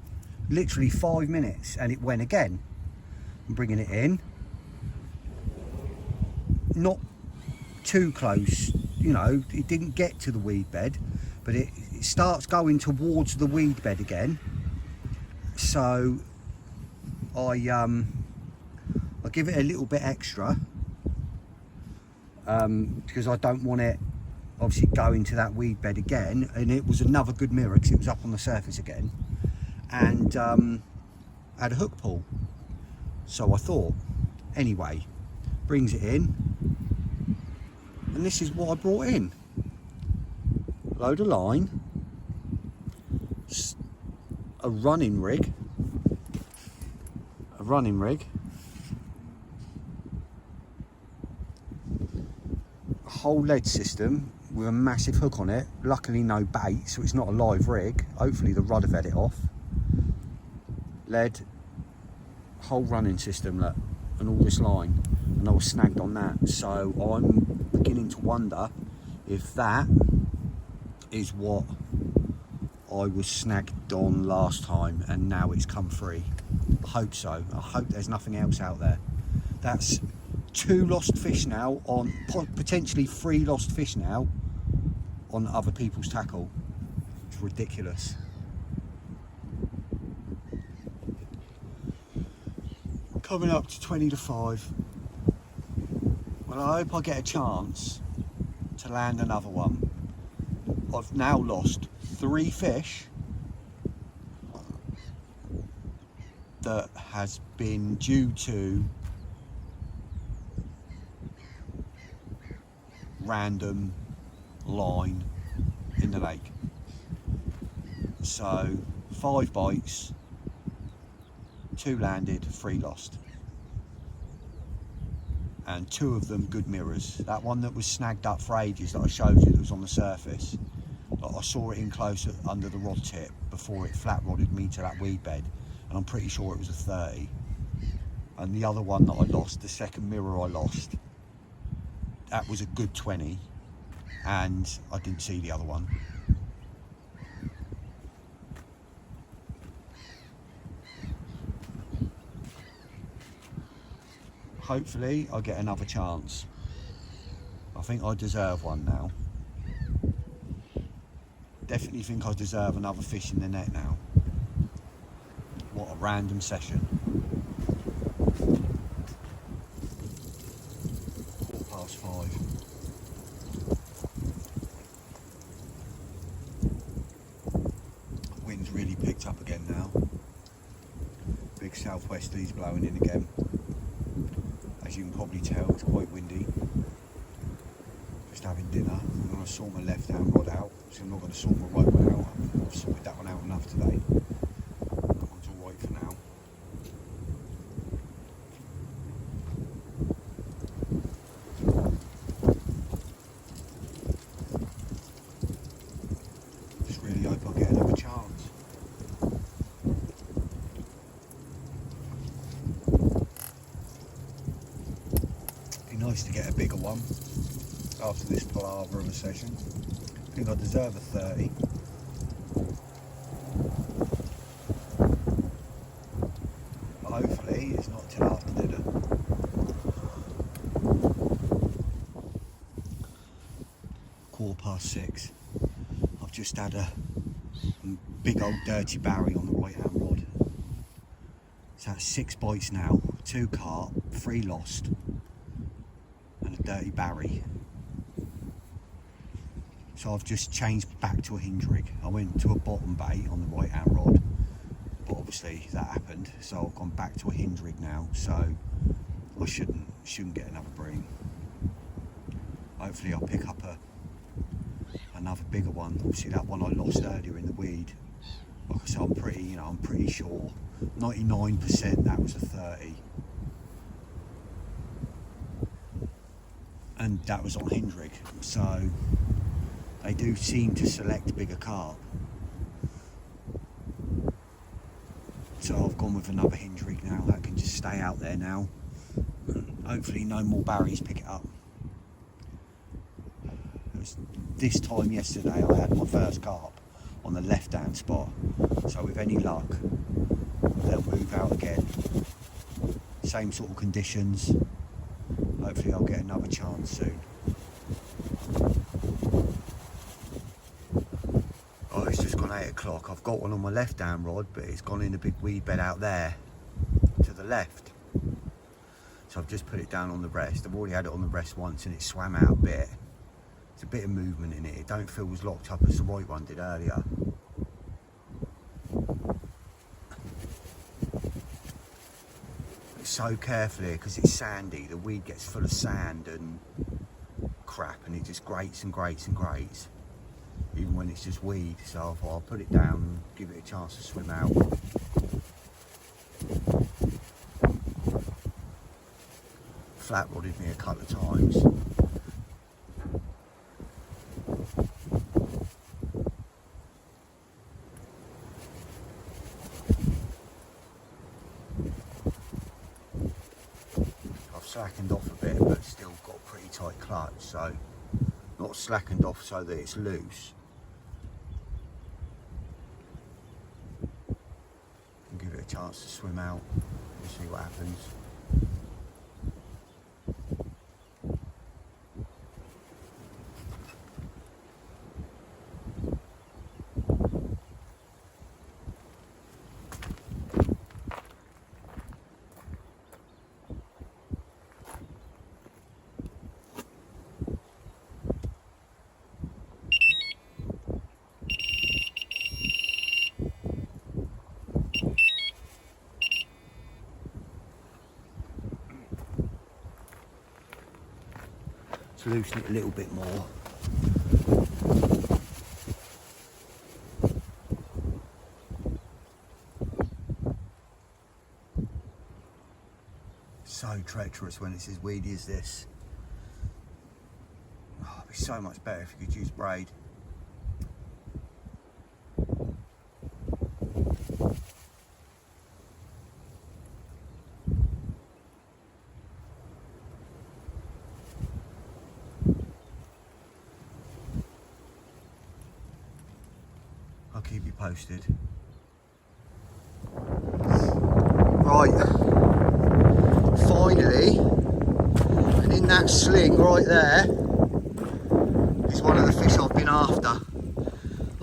literally 5 minutes, and it went again. I'm bringing it in, not too close, you know, it didn't get to the weed bed, but it starts going towards the weed bed again. So I give it a little bit extra because I don't want it obviously going to that weed bed again. And it was another good mirror because it was up on the surface again, and had a hook pull. So I thought, anyway, brings it in, and this is what I brought in. Load of line, a running rig, a whole lead system with a massive hook on it. Luckily no bait, so it's not a live rig. Hopefully the rudder fed it off. Lead, whole running system, look, and all this line, and I was snagged on that. So I'm beginning to wonder if that is what I was snagged on last time and now it's come free. I hope so. I hope there's nothing else out there. That's 2 lost fish now, on potentially 3 lost fish now on other people's tackle. It's ridiculous. Coming up to 20 to 5. Well, I hope I get a chance to land another one. I've now lost 3 fish that has been due to random line in the lake. So 5 bites, 2 landed, 3 lost, and 2 of them good mirrors. That one that was snagged up for ages that I showed you that was on the surface, I saw it in close under the rod tip before it flat rodded me to that weed bed, and I'm pretty sure it was a 30. And the other one that I lost, the second mirror I lost, that was a good 20, and I didn't see the other one. Hopefully I get another chance. I think I deserve one now. Definitely think I deserve another fish in the net now. What a random session. 5:15. Wind's really picked up again now. Big southwesterlies blowing in again. As you can probably tell, it's quite windy. Just having dinner. I'm going to sort my left hand rod out, so I'm not going to sort my right one out. I've sorted that one out enough today. That one's alright for now. Just really hope I get another chance. Nice to get a bigger one after this palaver of a session. I think I deserve a 30. But hopefully it's not till after dinner. Quarter past 6. I've just had a big old dirty Barry on the right hand rod. So that's 6 bites now, 2 carp, 3 lost, and a dirty Barry. So I've just changed back to a hinge rig. I went to a bottom bait on the right hand rod, but obviously that happened, so I've gone back to a hinge rig now, so I shouldn't get another bream. Hopefully I'll pick up another bigger one. Obviously that one I lost earlier in the weed, like I said, I'm pretty sure 99% that was a 30, and that was on hinge rig, so they do seem to select bigger carp. So I've gone with another hinge rig now that can just stay out there now. Hopefully no more barriers pick it up. It was this time yesterday I had my first carp on the left hand spot, so with any luck they'll move out again. Same sort of conditions. Hopefully I'll get another chance soon. Oh, it's just gone 8 o'clock. I've got one on my left hand rod, but it's gone in a big weed bed out there to the left. So I've just put it down on the rest. I've already had it on the rest once and it swam out a bit. There's a bit of movement in it. It don't feel as locked up as the white one did earlier. It's so careful here because it's sandy. The weed gets full of sand and crap, and it just grates and grates and grates, even when it's just weed. So I thought I'll put it down and give it a chance to swim out. Flat rodded me a couple of times. I've slackened off a bit, but still got a pretty tight clutch, so not slackened off so that it's loose. And give it a chance to swim out and see what happens. To loosen it a little bit more. So treacherous when it's as weedy as this. Oh, it'd be so much better if you could use braid. I'll keep you posted. Right, finally, and in that sling right there is one of the fish I've been after.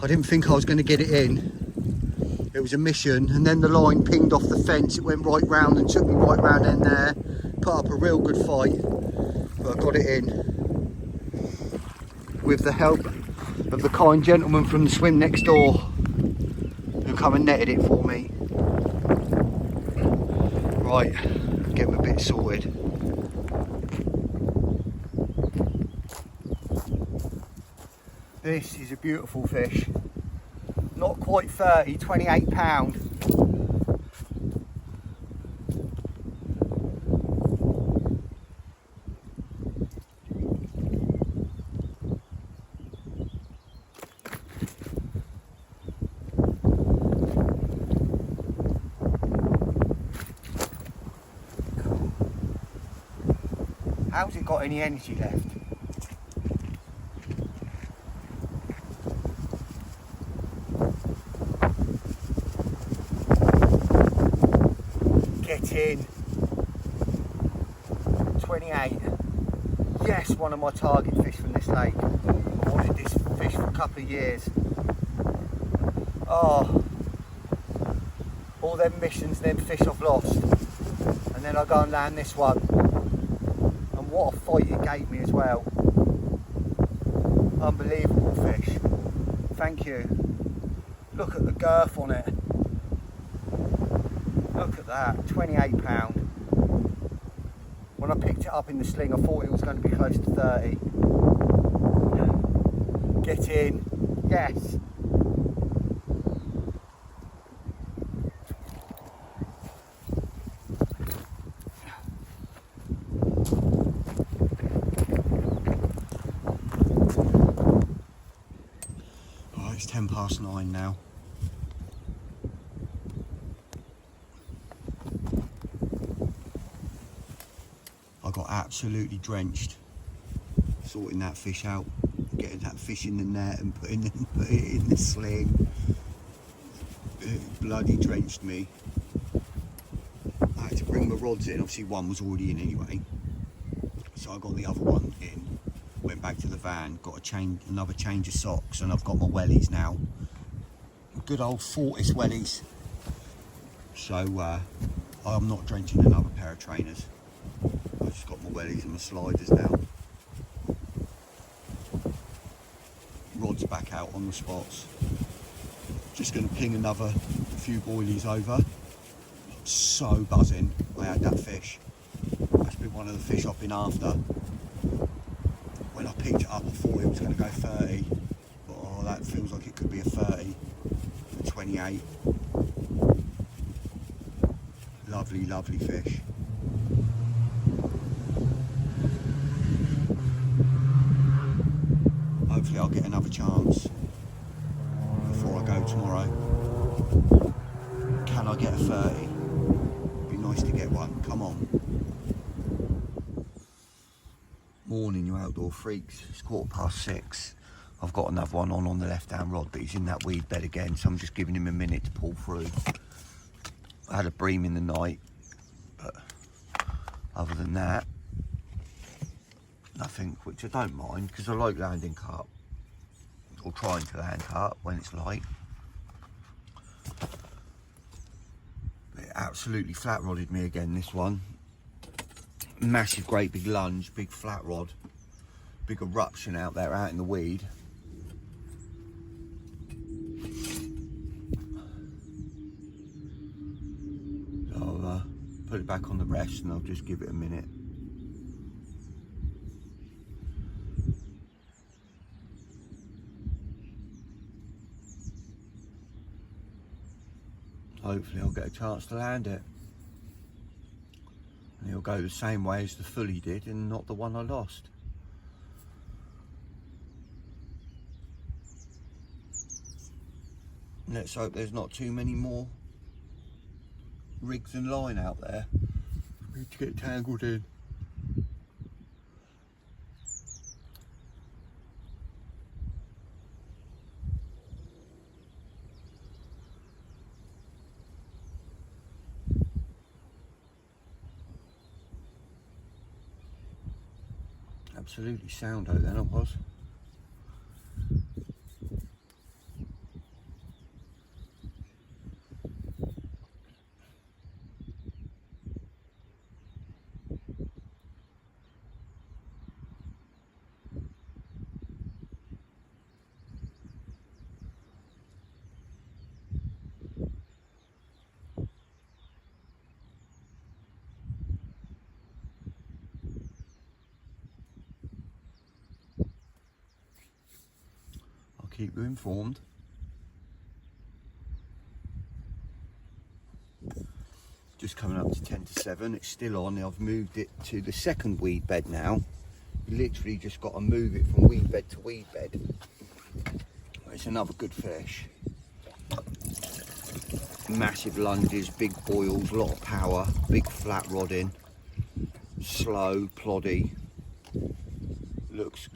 I didn't think I was going to get it in. It was a mission, and then the line pinged off the fence. It went right round and took me right round in there. Put up a real good fight, but I got it in with the help of the kind gentleman from the swim next door who come and netted it for me. Right, get him a bit sorted. This is a beautiful fish. Not quite 30, 28 pound. How's it got any energy left? Get in. 28. Yes, one of my target fish from this lake. I wanted this fish for a couple of years. Oh, all them missions, them fish I've lost. And then I go and land this one. What a fight it gave me as well. Unbelievable fish. Thank you. Look at the girth on it. Look at that, £28. When I picked it up in the sling, I thought it was going to be close to 30. Get in. Yes. Right, it's 9:10 now. I got absolutely drenched sorting that fish out, getting that fish in the net and putting it in the sling. It bloody drenched me. I had to bring my rods in. Obviously one was already in anyway, so I got the other one in, went back to the van, got another change of socks, and I've got my wellies now. Good old Fortis wellies. So I'm not drenching another pair of trainers. I've just got my wellies and my sliders now. Rods back out on the spots. Just going to ping another few boilies over. So buzzing I had that fish. That's been one of the fish I've been after. When I picked it up I thought it was going to go 30. But oh, that feels like it could be a 30 for 28. Lovely, lovely fish. Hopefully I'll get another chance before I go tomorrow. Can I get a 30? It'd be nice to get one, come on. Morning you outdoor freaks, it's 6:15. I've got another one on the left hand rod, but he's in that weed bed again, so I'm just giving him a minute to pull through. I had a bream in the night, but other than that, nothing, which I don't mind because I like landing carp, or trying to land carp when it's light. It absolutely flat rodded me again, this one. Massive, great big lunge, big flat rod, big eruption out there, out in the weed. So I'll put it back on the rest and I'll just give it a minute. Hopefully I'll get a chance to land it. And he'll go the same way as the fully did and not the one I lost. Let's hope there's not too many more rigs and line out there for me to get tangled in. Absolutely sound out then it was. Keep you informed. Just coming up to 10:07, it's still on. I've moved it to the second weed bed now. You literally just got to move it from weed bed to weed bed. It's another good fish. Massive lunges, big boils, a lot of power, big flat rodding, slow, ploddy.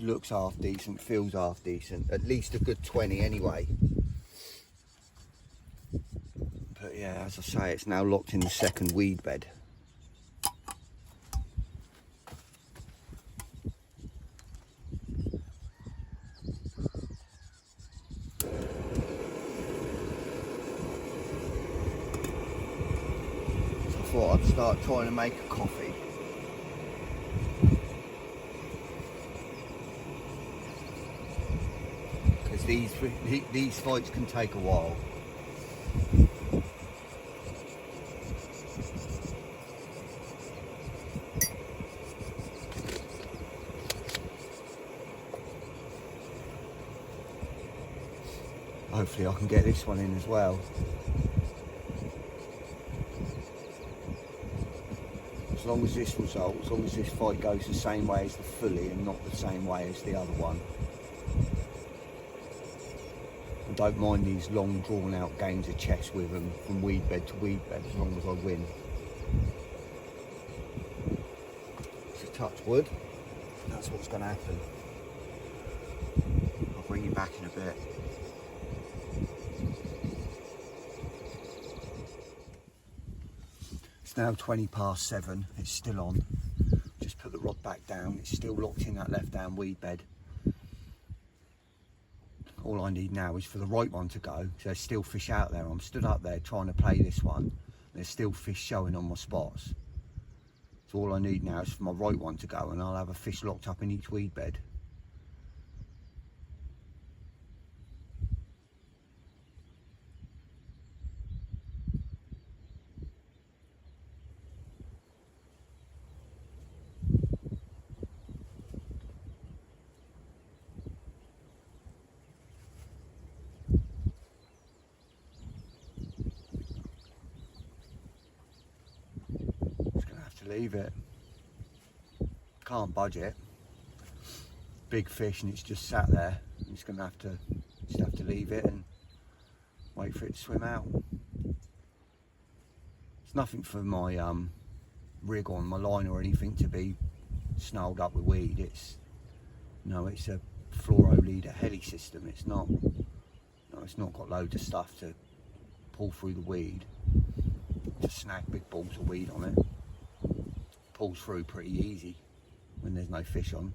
Looks half decent, feels half decent, at least a good 20 anyway. But yeah, as I say, it's now locked in the second weed bed. So I thought I'd start trying to make a coffee. These fights can take a while. Hopefully I can get this one in as well. As long as this results, as long as this fight goes the same way as the fully and not the same way as the other one. I don't mind these long drawn out games of chess with them from weed bed to weed bed as long as I win. It's a touch wood, that's what's going to happen. I'll bring you back in a bit. It's now 7:20, it's still on. Just put the rod back down, it's still locked in that left hand weed bed. All I need now is for the right one to go. There's still fish out there. I'm stood up there trying to play this one. There's still fish showing on my spots. So all I need now is for my right one to go and I'll have a fish locked up in each weed bed. Leave it. Can't budge it. Big fish and it's just sat there. I'm just gonna have to leave it and wait for it to swim out. It's nothing for my rig on my line or anything to be snarled up with weed. It's it's a fluoro leader heli system. It's not got loads of stuff to pull through the weed. Just snag big balls of weed on it. Pulls through pretty easy when there's no fish on.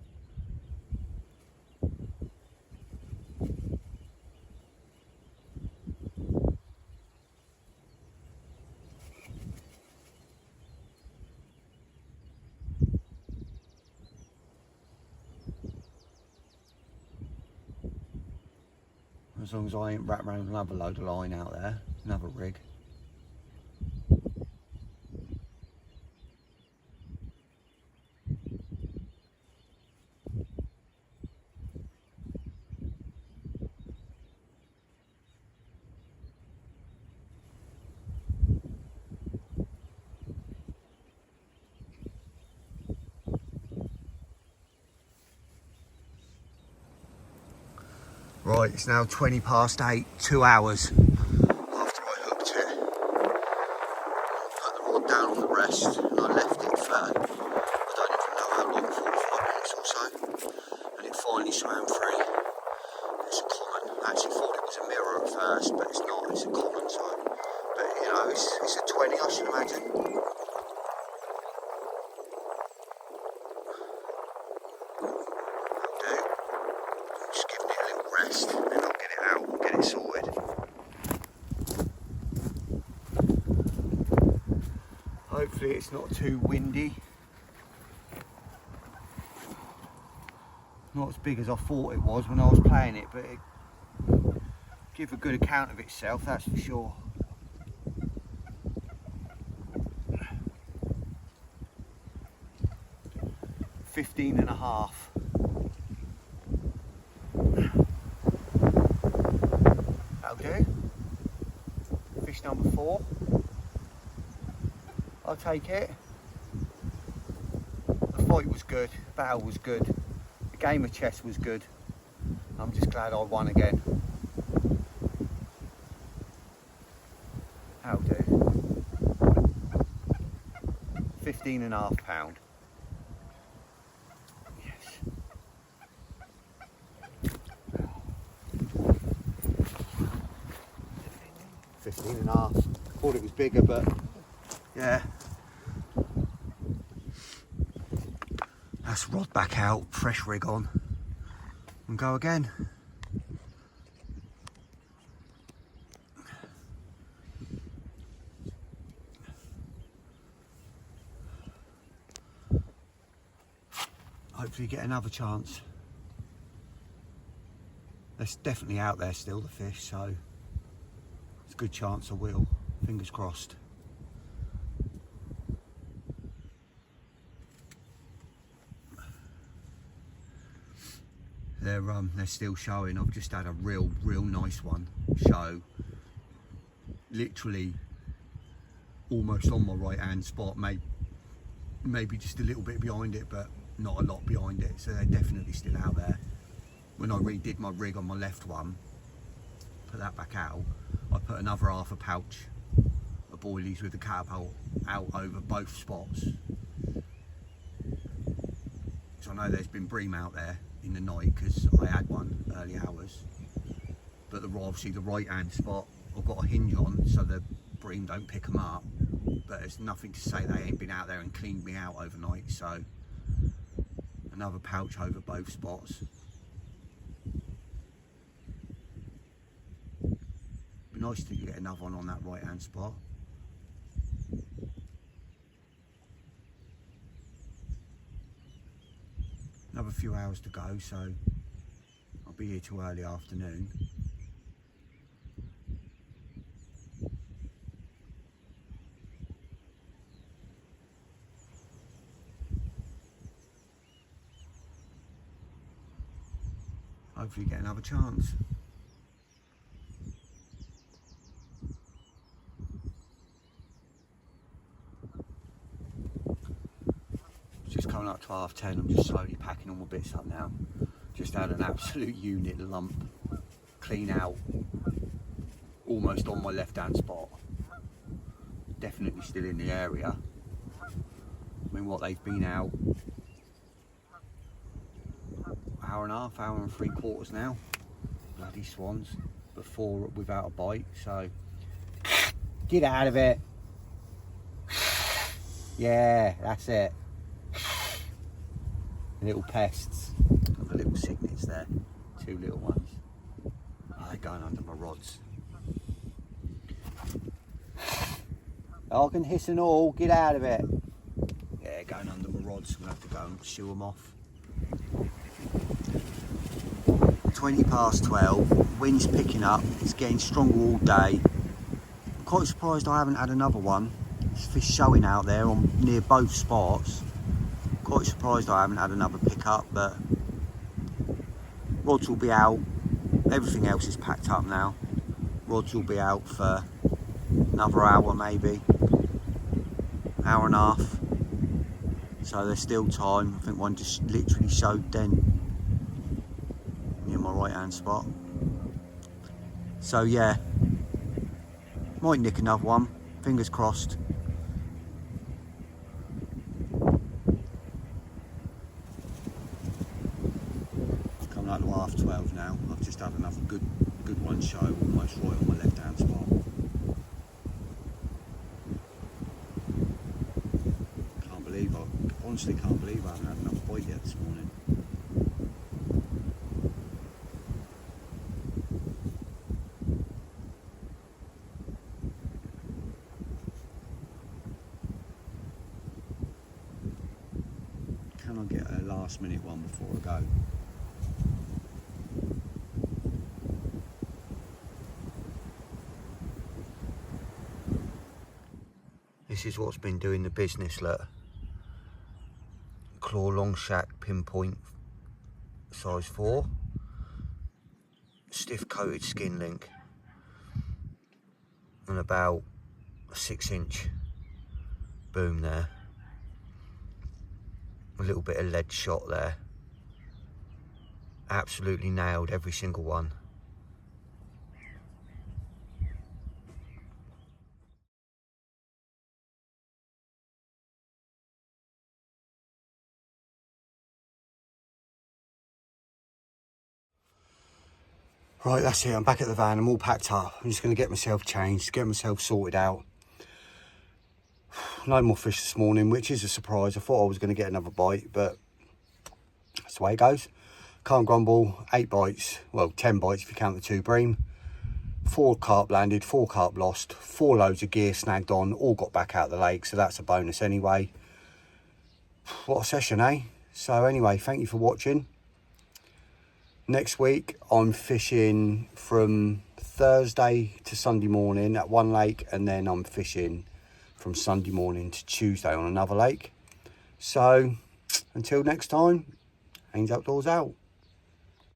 As long as I ain't wrapped around another load of line out there, another rig. Right, it's now 8:20, 2 hours after I hooked it. I put the rod down on the rest and I left it for, I don't even know how long, 45 minutes or so, and it finally swam free. It's a common. I actually thought it was a mirror at first, but it's not, it's a common, so, but it's a 20, I should imagine. Hopefully it's not too windy. Not as big as I thought it was when I was playing it, but it gives a good account of itself, that's for sure. $15.5. That'll do. Fish number 4. I'll take it. The fight was good, the battle was good, the game of chess was good. I'm just glad I won again. That'll do. £15.5. Yes. $15.5. Thought it was bigger, but yeah. That's rod back out, fresh rig on, and go again. Hopefully get another chance. They're definitely out there still, the fish, so it's a good chance I will. Fingers crossed. they're still showing. I've just had a real nice one show, literally almost on my right hand spot, maybe just a little bit behind it, but not a lot behind it, so they're definitely still out there. When I redid my rig on my left one, put that back out, I put another half a pouch of boilies with the catapult out over both spots. So I know there's been bream out there in the night because I had one early hours, but obviously the right hand spot I've got a hinge on so the bream don't pick them up, but there's nothing to say they ain't been out there and cleaned me out overnight, so another pouch over both spots. Be nice to get another one on that right hand spot. Another few hours to go, so I'll be here till early afternoon. Hopefully get another chance. Just coming up to 10:30, I'm just slowly packing all my bits up now. Just had an absolute unit lump clean out, almost on my left hand spot. Definitely still in the area. I mean, what, they've been out hour and a half, hour and 3/4 now. Bloody swans, before without a bite, so get out of it. Yeah, that's it. Little pests. The little cygnets there, 2 little ones. Oh, they're going under my rods. I can hiss and all, get out of it. Yeah, going under my rods. I'm gonna have to go and shoo them off. 12:20, wind's picking up, it's getting stronger all day. I'm quite surprised I haven't had another one. There's fish showing out there near both spots. Quite surprised I haven't had another pickup, but rods will be out. Everything else is packed up now. Rods will be out for another hour, maybe hour and a half. So there's still time. I think one just literally showed then near my right hand spot. So yeah, might nick another one. Fingers crossed. Coming up to 12:30 now. I've just had another good one show, almost right on my left hand spot. Honestly can't believe I haven't had enough bite yet this morning. Can I get a last minute one before I go? This is what's been doing the business, look. Claw long shack pinpoint size 4, stiff coated skin link, and about a 6-inch boom there. A little bit of lead shot there. Absolutely nailed every single one. Right, that's it, I'm back at the van, I'm all packed up. I'm just going to get myself changed, get myself sorted out. No more fish this morning, which is a surprise. I thought I was going to get another bite, but that's the way it goes. Can't grumble. 8 bites, well 10 bites if you count the 2 bream. 4 carp landed, 4 carp lost, 4 loads of gear snagged on, all got back out of the lake, so that's a bonus anyway. What a session, eh? So anyway, thank you for watching. Next week, I'm fishing from Thursday to Sunday morning at one lake, and then I'm fishing from Sunday morning to Tuesday on another lake. So, until next time, Haynes Outdoors out.